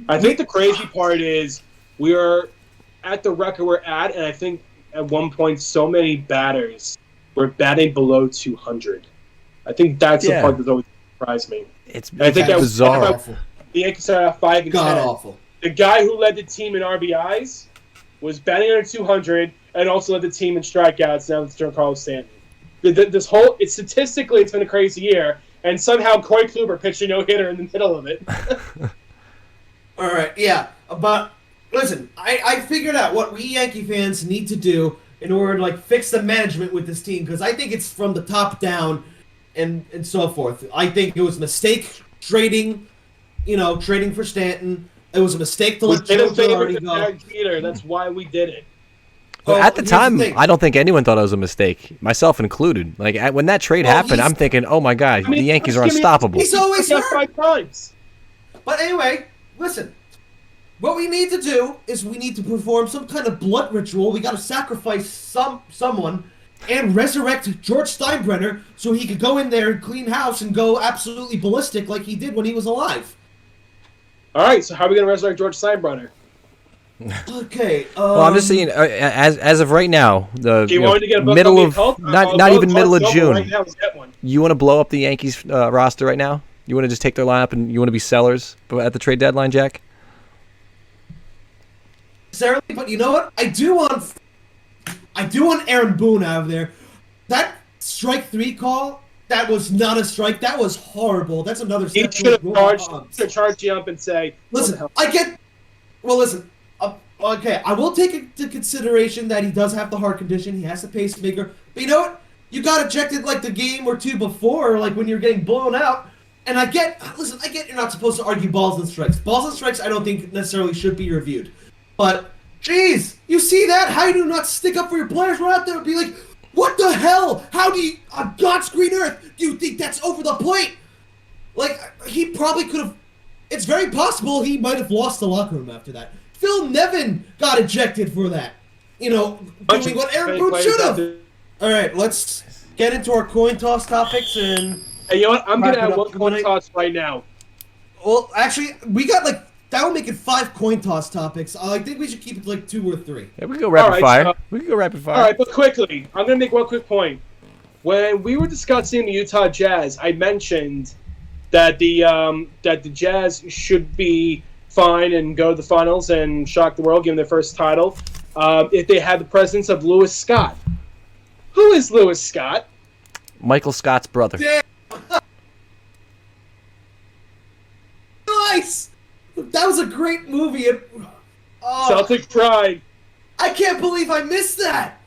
I think the crazy part is we are at the record we're at, and I think at one point, so many batters were batting below 200. I think that's the part that always surprised me. I think that was bizarre. The Yankees are at 5 and 10. Awful. The guy who led the team in RBIs was batting under 200 and also led the team in strikeouts. Now it's Giancarlo Stanton. Statistically, it's been a crazy year, and somehow Corey Kluber pitched a no-hitter in the middle of it. All right, yeah, but. Listen, I figured out what we Yankee fans need to do in order to like fix the management with this team, because I think it's from the top down and so forth. I think it was a mistake trading for Stanton. It was a mistake to let Joe Girardi go. That's why we did it. Well, at the time, I don't think anyone thought it was a mistake, myself included. Like when that trade happened, I'm thinking, oh my God, the Yankees are unstoppable. He's always hurt. 5 times. But anyway, listen. what we need to do is we need to perform some kind of blood ritual. We got to sacrifice someone and resurrect George Steinbrenner so he could go in there and clean house and go absolutely ballistic like he did when he was alive. All right, so how are we going to resurrect George Steinbrenner? Okay. Well, I'm just saying, as of right now, the to get a book middle on of the occult? not even middle of June. Right now, get one. You want to blow up the Yankees roster right now? You want to just take their lineup and you want to be sellers at the trade deadline, Jack? Necessarily, but you know what? I do want Aaron Boone out of there. That strike 3 call, that was not a strike. That was horrible. That's another He step. should have charged you up and say, listen, okay, I will take into consideration that he does have the heart condition. He has the pacemaker. But you know what? You got ejected like the game or two before, like when you're getting blown out. And I get you're not supposed to argue balls and strikes. Balls and strikes I don't think necessarily should be reviewed. But, jeez, you see that? How do you not stick up for your players? Run out there and be like, what the hell? How do you, on God's green earth, do you think that's over the plate? Like, he probably could have, it's very possible he might have lost the locker room after that. Phil Nevin got ejected for that. You know, doing what Aaron Boone should have. All right, let's get into our coin toss topics and... Hey, you know what? I'm going to have one coin toss right now. Well, actually, we got like... That would make it 5 coin toss topics. I think we should keep it like 2 or 3. Yeah, we can go rapid fire. We can go rapid fire. All right, but quickly, I'm going to make one quick point. When we were discussing the Utah Jazz, I mentioned that the Jazz should be fine and go to the finals and shock the world, give them their first title, if they had the presence of Lewis Scott. Who is Lewis Scott? Michael Scott's brother. Damn. Nice! That was a great movie. Celtic Pride. I can't believe I missed that.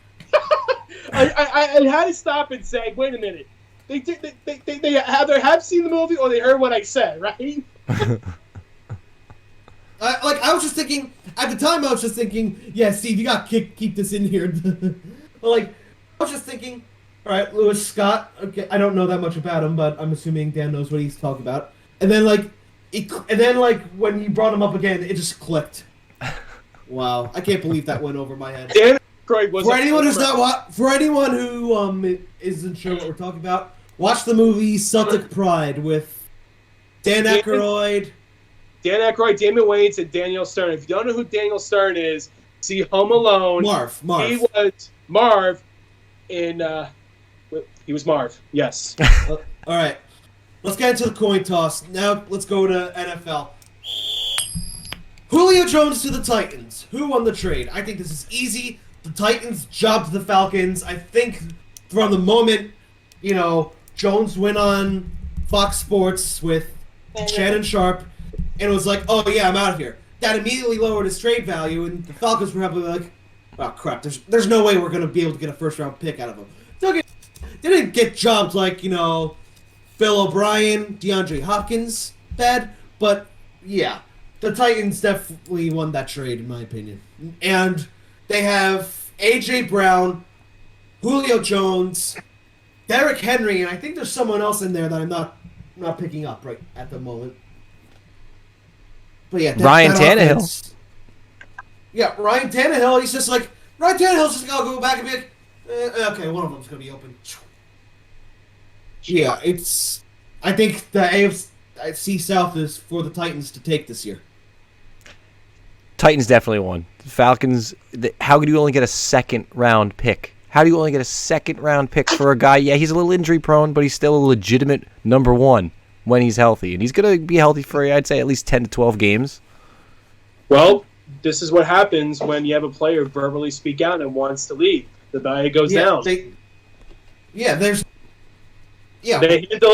I had to stop and say, wait a minute. They either have seen the movie or they heard what I said, right? I was just thinking at the time. I was just thinking, yeah, Steve, you got to keep this in here. Like, I was just thinking, all right, Lewis Scott. Okay, I don't know that much about him, but I'm assuming Dan knows what he's talking about. And then when you brought him up again, it just clicked. Wow, I can't believe that went over my head. Dan Aykroyd was for anyone who isn't sure what we're talking about, watch the movie Celtic Pride with Dan Aykroyd, Damon Wayans, and Daniel Stern. If you don't know who Daniel Stern is, see Home Alone. Marv. He was Marv in. He was Marv. Yes. All right. Let's get into the coin toss. Now let's go to NFL. Julio Jones to the Titans. Who won the trade? I think this is easy. The Titans jobbed the Falcons. I think from the moment, Jones went on Fox Sports with Shannon Sharp, and it was like, oh yeah, I'm out of here. That immediately lowered his trade value, and the Falcons were probably like, oh crap, there's no way we're going to be able to get a first-round pick out of him. They didn't get jobbed like, Bill O'Brien, DeAndre Hopkins, bad, but yeah, the Titans definitely won that trade in my opinion. And they have A.J. Brown, Julio Jones, Derrick Henry, and I think there's someone else in there that I'm not picking up right at the moment. But yeah, Ryan Tannehill. Offense, yeah, Ryan Tannehill. He's just like Ryan Tannehill's just gonna go back and be like, okay, one of them's gonna be open. Yeah, I think the AFC South is for the Titans to take this year. Titans definitely won. Falcons, how could you only get a second-round pick? How do you only get a second-round pick for a guy? Yeah, he's a little injury-prone, but he's still a legitimate number one when he's healthy. And he's going to be healthy for, I'd say, at least 10 to 12 games. Well, this is what happens when you have a player verbally speak out and wants to leave. The value goes down. Can you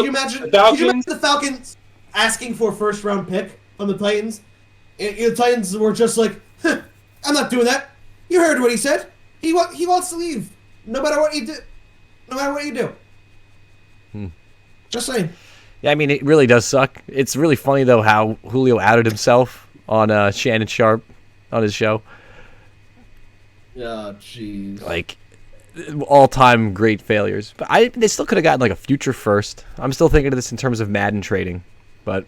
imagine the Falcons asking for a first-round pick from the Titans? And the Titans were just like, I'm not doing that. You heard what he said. He wants to leave, no matter what you do. No matter what you do. Just saying. Yeah, I mean, it really does suck. It's really funny, though, how Julio outed himself on Shannon Sharp on his show. Oh, jeez. Like, all-time great failures. But they still could have gotten, like, a future first. I'm still thinking of this in terms of Madden trading. But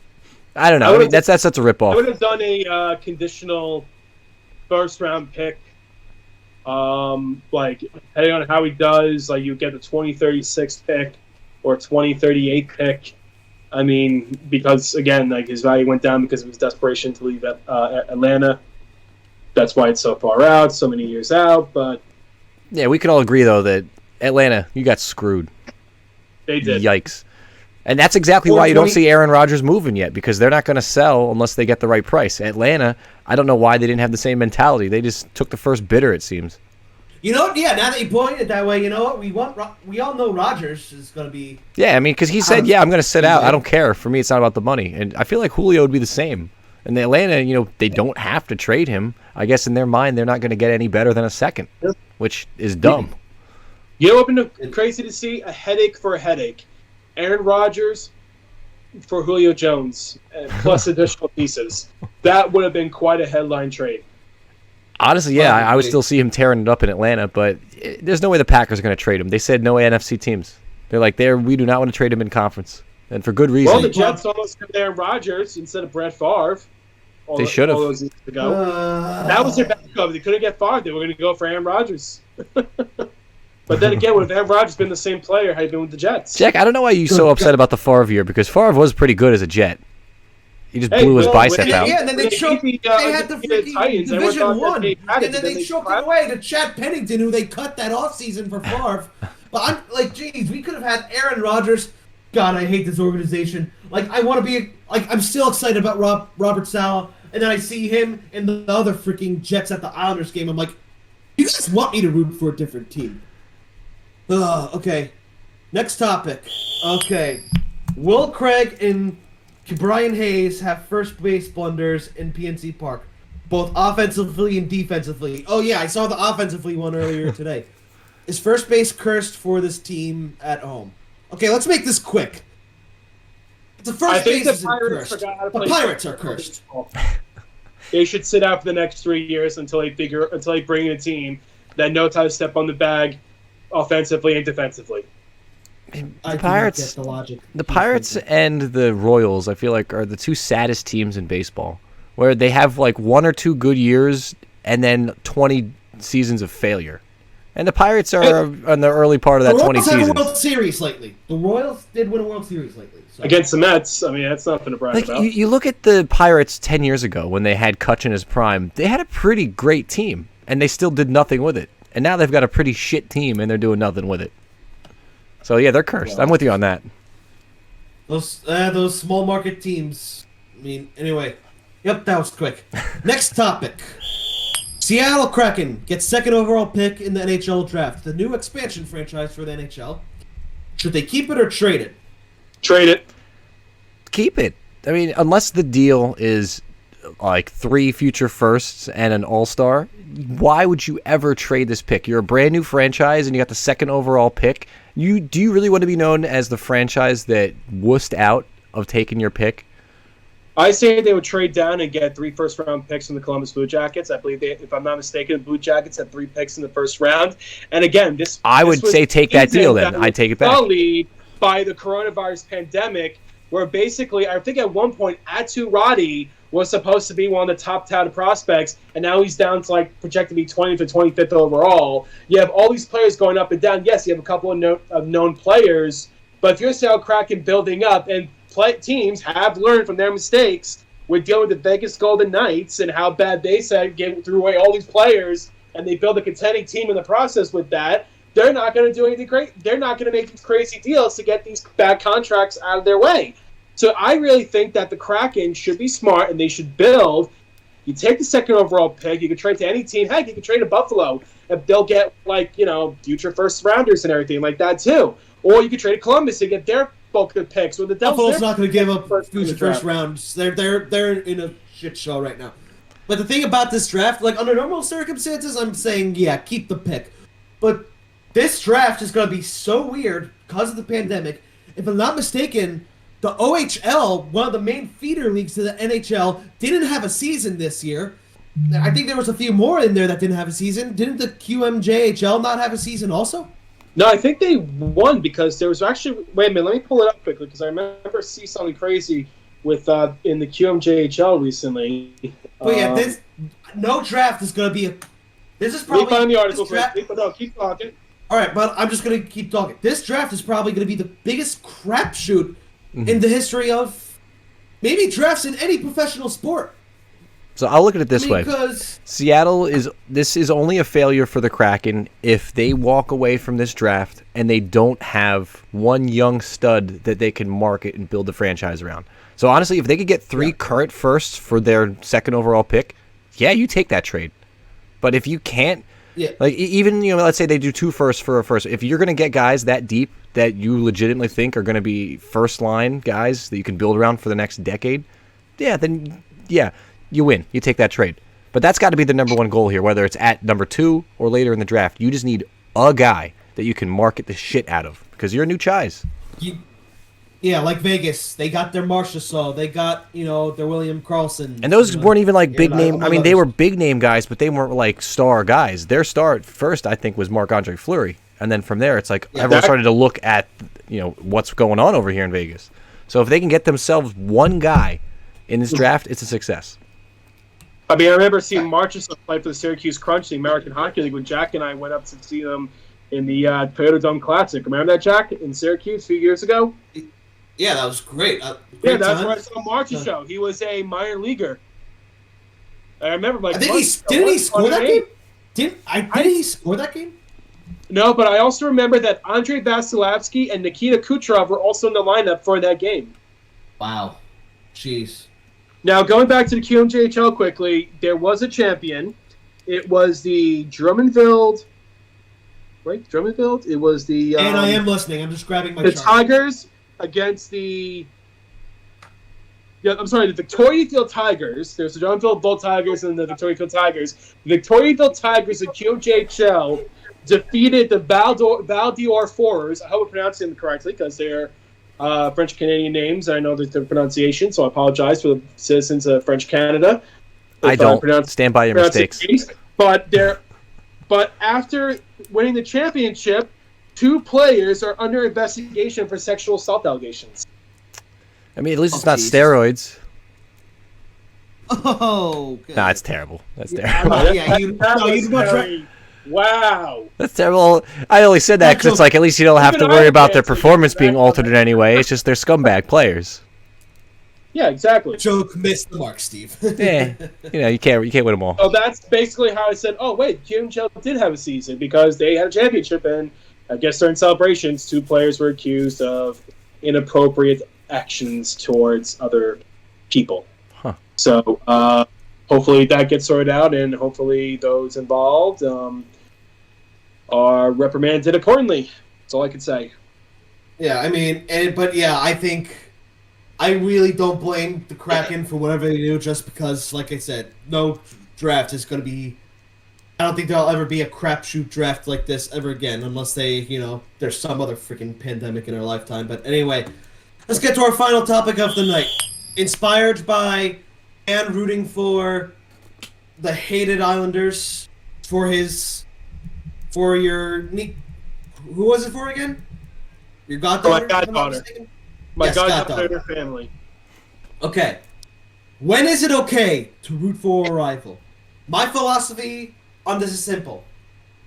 I don't know. I mean, that's such a I ripoff. would have done a conditional first-round pick. Like, depending on how he does, like, you get the 2036 pick or 2038 pick. I mean, because, again, like, his value went down because of his desperation to leave Atlanta. That's why it's so far out, so many years out, but... Yeah, we can all agree, though, that Atlanta, you got screwed. They did. Yikes. And that's exactly why you don't see Aaron Rodgers moving yet, because they're not going to sell unless they get the right price. Atlanta, I don't know why they didn't have the same mentality. They just took the first bidder, it seems. You know, yeah, now that you point it that way, you know what? We all know Rodgers is going to be... Yeah, I mean, because he said, I'm going to sit out. I don't care. For me, it's not about the money. And I feel like Julio would be the same. And the Atlanta, they don't have to trade him. I guess in their mind, they're not going to get any better than a second, which is dumb. You know what would have been crazy to see? A headache for a headache. Aaron Rodgers for Julio Jones, plus additional pieces. That would have been quite a headline trade. Honestly, yeah, I would still see him tearing it up in Atlanta, but there's no way the Packers are going to trade him. They said no NFC teams. They're like, we do not want to trade him in conference, and for good reason. Well, the Jets almost got Aaron Rodgers instead of Brett Favre. They should have. All those years ago. That was their backup. They couldn't get Favre. They were going to go for Aaron Rodgers. But then again, would Aaron Rodgers been the same player had he been with the Jets? Jack, I don't know why you're so upset about the Favre year, because Favre was pretty good as a Jet. He just blew his bicep out. Yeah, and then they had the freaking Titans, Division One, and then they choked it away to Chad Pennington, who they cut that offseason for Favre. But I'm like, geez, we could have had Aaron Rodgers. God, I hate this organization. Like, I want to be I'm still excited about Robert Saleh, and then I see him in the other freaking Jets at the Islanders game. I'm like, you guys want me to root for a different team? Okay. Next topic. Okay. Will Craig and Brian Hayes have first base blunders in PNC Park, both offensively and defensively? Oh, yeah, I saw the offensively one earlier today. Is first base cursed for this team at home? Okay, let's make this quick. The first base isn't cursed. The Pirates are cursed. They should sit out for the next 3 years until they bring in a team that knows how to step on the bag offensively and defensively. The Pirates and the Royals, I feel like, are the two saddest teams in baseball, where they have like 1 or 2 good years and then 20 seasons of failure. And the Pirates are on the early part of that 20 seasons. The Royals have a World Series lately. The Royals did win a World Series lately. So. Against the Mets, I mean, that's nothing to brag about. You look at the Pirates 10 years ago when they had Kutch in his prime. They had a pretty great team, and they still did nothing with it. And now they've got a pretty shit team, and they're doing nothing with it. So, yeah, they're cursed. I'm with you on that. Those small market teams. I mean, anyway. Yep, that was quick. Next topic. Seattle Kraken gets second overall pick in the NHL draft. The new expansion franchise for the NHL. Should they keep it or trade it? Trade it. Keep it. I mean, unless the deal is like 3 future firsts and an all-star, why would you ever trade this pick? You're a brand new franchise and you got the second overall pick. Do you really want to be known as the franchise that wussed out of taking your pick? I say they would trade down and get 3 first-round picks from the Columbus Blue Jackets. I believe, if I'm not mistaken, the Blue Jackets had 3 picks in the first round. And again, I would say take that deal then. I'd take it back. Sullied by the coronavirus pandemic, where basically, I think at one point, Atu Roddy was supposed to be one of the top touted prospects, and now he's down to projected to be 20th to 25th overall. You have all these players going up and down. Yes, you have a couple of known players, but if you're Seattle Kraken building up, and teams have learned from their mistakes with dealing with the Vegas Golden Knights and how bad they threw away all these players, and they build a contending team in the process with that, they're not going to do anything great. They're not going to make these crazy deals to get these bad contracts out of their way. So I really think that the Kraken should be smart and they should build. You take the second overall pick. You can trade to any team. Heck, you can trade to Buffalo. If they'll get future first rounders and everything like that too. Or you could trade to Columbus and get their bulk of picks. With the Buffalo's not going to give up first rounds. They're in a shit show right now. But the thing about this draft, under normal circumstances, I'm saying keep the pick. But this draft is going to be so weird because of the pandemic. If I'm not mistaken, the OHL, one of the main feeder leagues to the NHL, didn't have a season this year. I think there was a few more in there that didn't have a season. Didn't the QMJHL not have a season also? No, I think they won because there was actually... Wait a minute, let me pull it up quickly because I remember seeing something crazy with in the QMJHL recently. But yeah, no draft is going to be a. This is probably. Let me find the article draft, quickly, but no, keep talking. All right, but I'm just going to keep talking. This draft is probably going to be the biggest crapshoot in the history of maybe drafts in any professional sport. So I'll look at it this way. Because Seattle this is only a failure for the Kraken if they walk away from this draft and they don't have one young stud that they can market and build the franchise around. So honestly, if they could get 3 current firsts for their second overall pick, yeah, you take that trade. But if you can't, like even let's say they do 2 firsts for a first. If you're going to get guys that deep that you legitimately think are going to be first line guys that you can build around for the next decade, then you win. You take that trade. But that's got to be the number one goal here, whether it's at number 2 or later in the draft. You just need a guy that you can market the shit out of because you're a new Chise. Yeah, like Vegas. They got their Marchessault. They got, their William Karlsson. And those weren't even like big name. I mean, they were big name guys, but they weren't like star guys. Their star at first, I think, was Marc-Andre Fleury. And then from there, it's like everyone started to look at, what's going on over here in Vegas. So if they can get themselves one guy in this draft, it's a success. I mean, I remember seeing Marchessault play for the Syracuse Crunch, the American Hockey League, when Jack and I went up to see them in the Toyota Dome Classic. Remember that, Jack, in Syracuse a few years ago? Yeah, that was great. Yeah, that's where I saw Marchessault. He was a minor leaguer. I remember, I think didn't he score that game? Did he score that game? No, but I also remember that Andrei Vasilevsky and Nikita Kucherov were also in the lineup for that game. Wow. Jeez. Now, going back to the QMJHL quickly, there was a champion. It was the Drummondville. Right? Drummondville? It was the... and I am listening. I'm just grabbing my the chart. Tigers against the... Yeah, I'm sorry, the Victoriaville Tigers. There's the Drummondville Bull Tigers and the Victoriaville Tigers. The Victoriaville Tigers in QMJHL defeated the Val d'Or Foreurs. I hope I'm pronouncing them correctly because they're French-Canadian names. I know the pronunciation, so I apologize for the citizens of French Canada. I don't. Stand by your mistakes. But after winning the championship, 2 players are under investigation for sexual assault allegations. I mean, at least it's not steroids. Oh, okay. Nah, it's terrible. That's terrible. Wow. That's terrible. I only said that because it's like at least you don't have to worry about their performance being altered in any way. It's just they're scumbag players. Yeah, exactly. Joke missed the mark, Steve. Yeah, you can't win them all. So that's basically how I said, oh wait, QMJL did have a season because they had a championship, and I guess during celebrations, 2 players were accused of inappropriate actions towards other people. Huh. So hopefully that gets sorted out, and hopefully those involved are reprimanded accordingly. That's all I can say. Yeah, I mean, I think I really don't blame the Kraken for whatever they do, just because, like I said, no draft is going to be. I don't think there'll ever be a crapshoot draft like this ever again, unless they, there's some other freaking pandemic in our lifetime. But anyway, let's get to our final topic of the night. Inspired by and rooting for the hated Islanders for your who was it for again? Your goddaughter? My goddaughter. My goddaughter family. Okay. When is it okay to root for a rival? My philosophy on this is simple.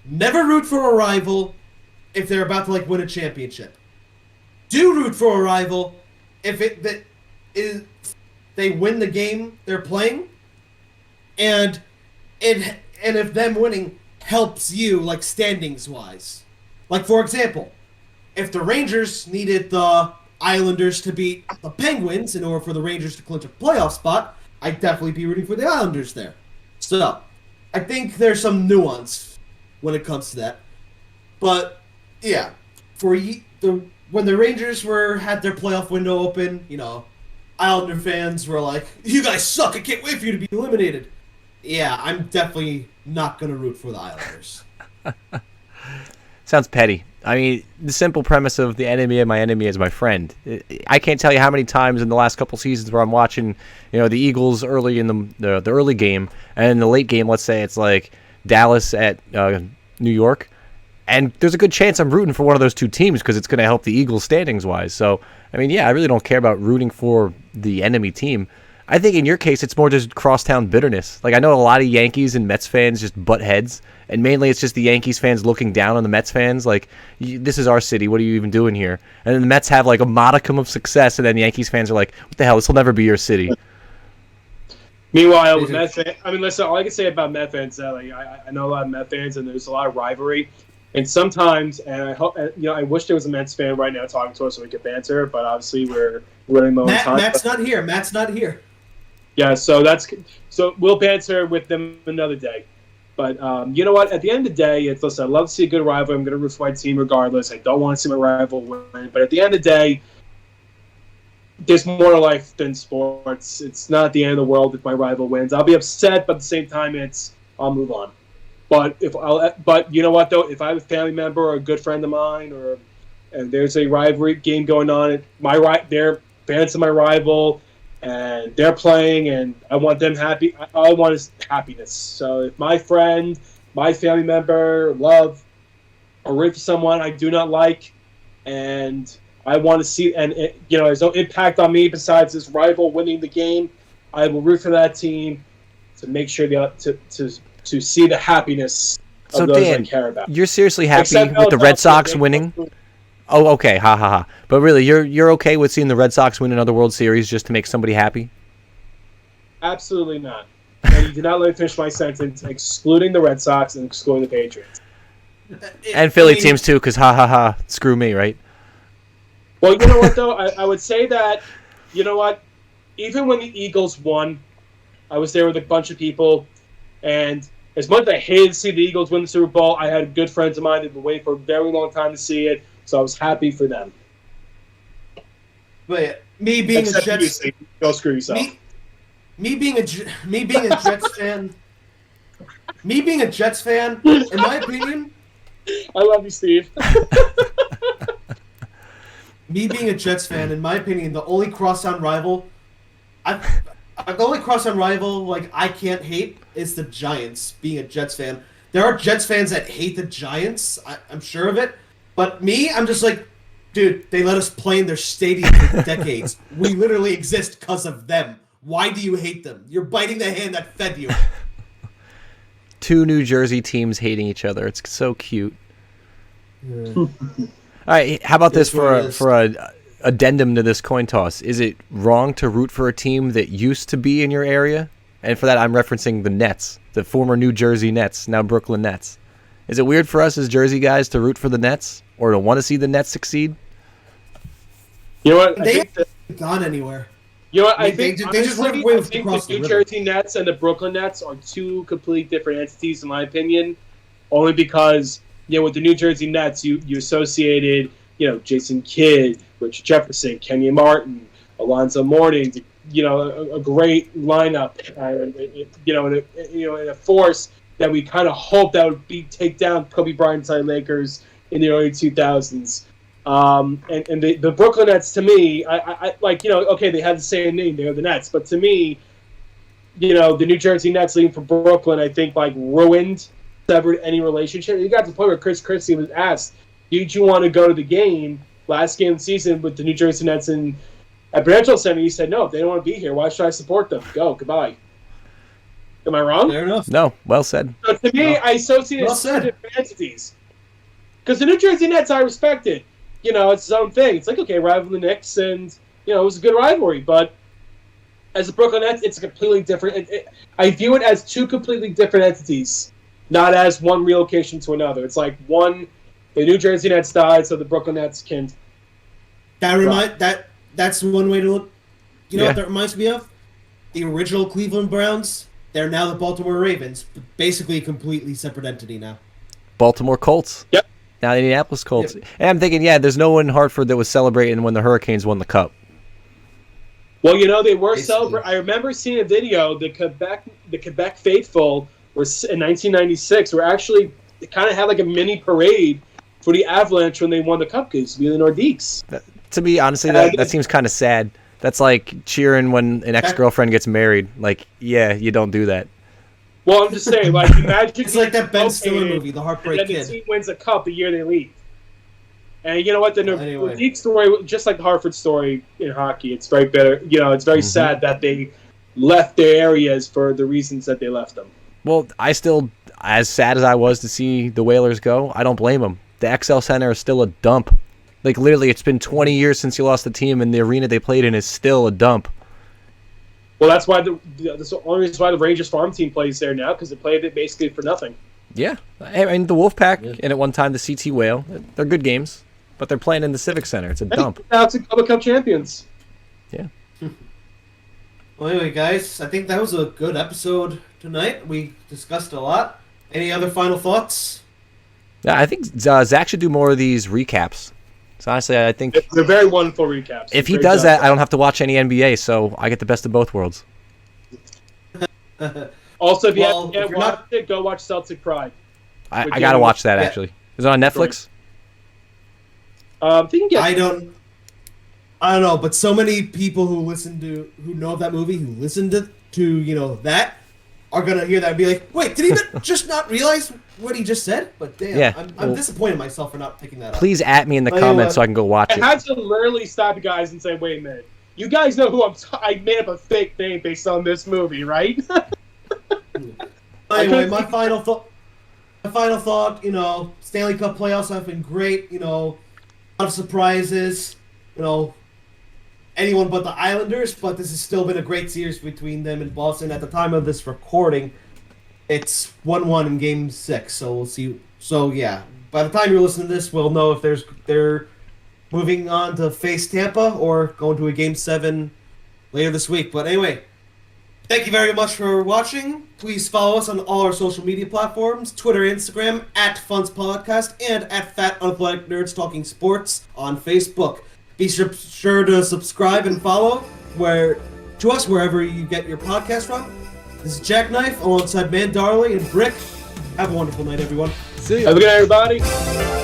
Never root for a rival if they're about to win a championship. Do root for a rival if they win the game they're playing, and if them winning helps you standings wise. Like, for example, if the Rangers needed the Islanders to beat the Penguins in order for the Rangers to clinch a playoff spot, I'd definitely be rooting for the Islanders there. So, I think there's some nuance when it comes to that. But, yeah, when the Rangers had their playoff window open, Islander fans were like, you guys suck, I can't wait for you to be eliminated. Yeah, I'm definitely not going to root for the Islanders. Sounds petty. I mean, the simple premise of the enemy of my enemy is my friend. I can't tell you how many times in the last couple seasons where I'm watching, the Eagles early in the early game, and in the late game, let's say it's like Dallas at New York, And there's a good chance I'm rooting for one of those two teams because it's going to help the Eagles standings-wise. So, I mean, yeah, I really don't care about rooting for the enemy team. I think in your case, it's more just crosstown bitterness. Like, I know a lot of Yankees and Mets fans just butt heads, and mainly it's just the Yankees fans looking down on the Mets fans. Like, this is our city. What are you even doing here? And then the Mets have, like, a modicum of success, and then the Yankees fans are like, what the hell? This will never be your city. Meanwhile, with Met fans, I mean, listen, all I can say about Met fans, like, I know a lot of Met fans, and there's a lot of rivalry. And sometimes, and I hope, I wish there was a Mets fan right now talking to us so we could banter, but obviously we're running low on time. Matt's not here. Matt's not here. Yeah, so we'll banter with them another day. But you know what? At the end of the day, listen, I love to see a good rival. I'm going to root for my team regardless. I don't want to see my rival win. But at the end of the day, there's more to life than sports. It's not the end of the world if my rival wins. I'll be upset, but at the same time, I'll move on. But you know what though? If I have a family member or a good friend of mine, and there's a rivalry game going on, they're fans of my rival, and they're playing, and I want them happy. All I want is happiness. So if my friend, my family member, love, or root for someone I do not like, and I want to see, and there's no impact on me besides this rival winning the game, I will root for that team to make sure to see the happiness of those I care about. You're seriously happy with the Red Sox winning? Oh, okay, ha ha ha. But really, you're okay with seeing the Red Sox win another World Series just to make somebody happy? Absolutely not. And you did not let me finish my sentence, excluding the Red Sox and excluding the Patriots. And Philly teams too, because ha ha ha, screw me, right? Well, you know what, though? I would say that, you know what? Even when the Eagles won, I was there with a bunch of people, and as much as I hated to see the Eagles win the Super Bowl, I had good friends of mine that had been waiting for a very long time to see it, so I was happy for them. But yeah, me being Except a Jets, go screw yourself. Me being a Jets fan, me being a Jets fan, in my opinion, I love you, Steve. Me being a Jets fan, in my opinion, the only crosstown rival, like I can't hate is the Giants. Being a Jets fan, there are Jets fans that hate the Giants. I'm sure of it, but me, I'm just like, dude, they let us play in their stadium for decades. We literally exist because of them. Why do you hate them? You're biting the hand that fed you. Two New Jersey teams hating each other. It's so cute. Yeah. All right, how about this for a addendum to this coin toss? Is it wrong to root for a team that used to be in your area? And for that, I'm referencing the Nets, the former New Jersey Nets, now Brooklyn Nets. Is it weird for us as Jersey guys to root for the Nets or to want to see the Nets succeed? You know what? They haven't gone anywhere. You know what? I think the New Jersey Nets and the Brooklyn Nets are two completely different entities, in my opinion, only because with the New Jersey Nets, you associated, Jason Kidd, Richard Jefferson, Kenyon Martin, Alonzo Mourning, a great lineup, in a force that we kind of hoped that would take down Kobe Bryant's Lakers in the early 2000s. And the Brooklyn Nets, to me, I okay, they have the same name, they are the Nets, but to me, the New Jersey Nets leading for Brooklyn, I think, severed any relationship. You got to the point where Chris Christie was asked, did you want to go to the game, last game of the season with the New Jersey Nets at Prudential Center? He said, no, if they don't want to be here, why should I support them? Go, goodbye. Am I wrong? Fair enough. No, well said. So to me, I associate two different entities. Because the New Jersey Nets, I respected. It's its own thing. It's like, okay, rival the Knicks, and, it was a good rivalry. But as the Brooklyn Nets, it's completely different. I view it as two completely different entities, not as one relocation to another. It's like the New Jersey Nets died, so the Brooklyn Nets can. That's one way to look. You know what that reminds me of? The original Cleveland Browns. They're now the Baltimore Ravens, but basically a completely separate entity now. Baltimore Colts. Yep. Now the Indianapolis Colts. Yep. And I'm thinking, there's no one in Hartford that was celebrating when the Hurricanes won the Cup. Well, they were celebrating. I remember seeing a video. The Quebec faithful were in 1996. Were actually kind of had like a mini parade for the Avalanche when they won the Cup because we were the Nordiques. To me, honestly, that seems kind of sad. That's like cheering when an ex-girlfriend gets married. Like, you don't do that. Well, I'm just saying, like, imagine It's like that Ben Stiller rotated, movie, The and Heartbreak then the Kid. team wins a cup the year they leave. And you know what? The Anyway. Nordique story, just like the Hartford story in hockey, it's very bitter. You know, it's very sad that they left their areas for the reasons that they left them. Well, I still, as sad as I was to see the Whalers go, I don't blame them. The XL Center is still a dump. Like, literally, it's been 20 years since you lost the team, and the arena they played in is still a dump. Well, that's why that's the only reason why the Rangers farm team plays there now, because they played it basically for nothing. Yeah. I mean, the Wolfpack, and at one time the CT Whale, they're good games, but they're playing in the Civic Center. It's a dump. Now it's a couple Cup champions. Yeah. Well, anyway, guys, I think that was a good episode tonight. We discussed a lot. Any other final thoughts? Yeah, I think Zach should do more of these recaps. So honestly, I think They're very wonderful recaps. if he Great does job. that, I don't have to watch any NBA, so I get the best of both worlds. Also, if you Well, haven't if you're watched it, go watch Celtic Pride. I With got to Jamie- watch that, Yeah. actually. Is it on Netflix? I think you can I get don't know, but so many people who know of that movie, who listen to that, are gonna hear that and be like, wait, did he just not realize what he just said? But damn, Yeah, I'm well, disappointed in myself for not picking that up. Please at me in the Tell you comments what. so I can go watch I it. had to literally stop you guys and say, wait a minute. You guys know who I made up a fake name based on this movie, right? Anyway, my final thought, Stanley Cup playoffs have been great. A lot of surprises. Anyone but the Islanders, but this has still been a great series between them and Boston. At the time of this recording, it's 1-1 in Game 6, so we'll see. So yeah, by the time you're listening to this, we'll know if they're moving on to face Tampa or going to a Game 7 later this week. But anyway, thank you very much for watching. Please follow us on all our social media platforms, Twitter, Instagram, at FUNTS Podcast, and at Fat Unathletic Nerds Talking Sports on Facebook. Be sure to subscribe and follow to us wherever you get your podcast from. This is JackKnife alongside Darley and Brick. Have a wonderful night, everyone. See ya. Have a good night, everybody.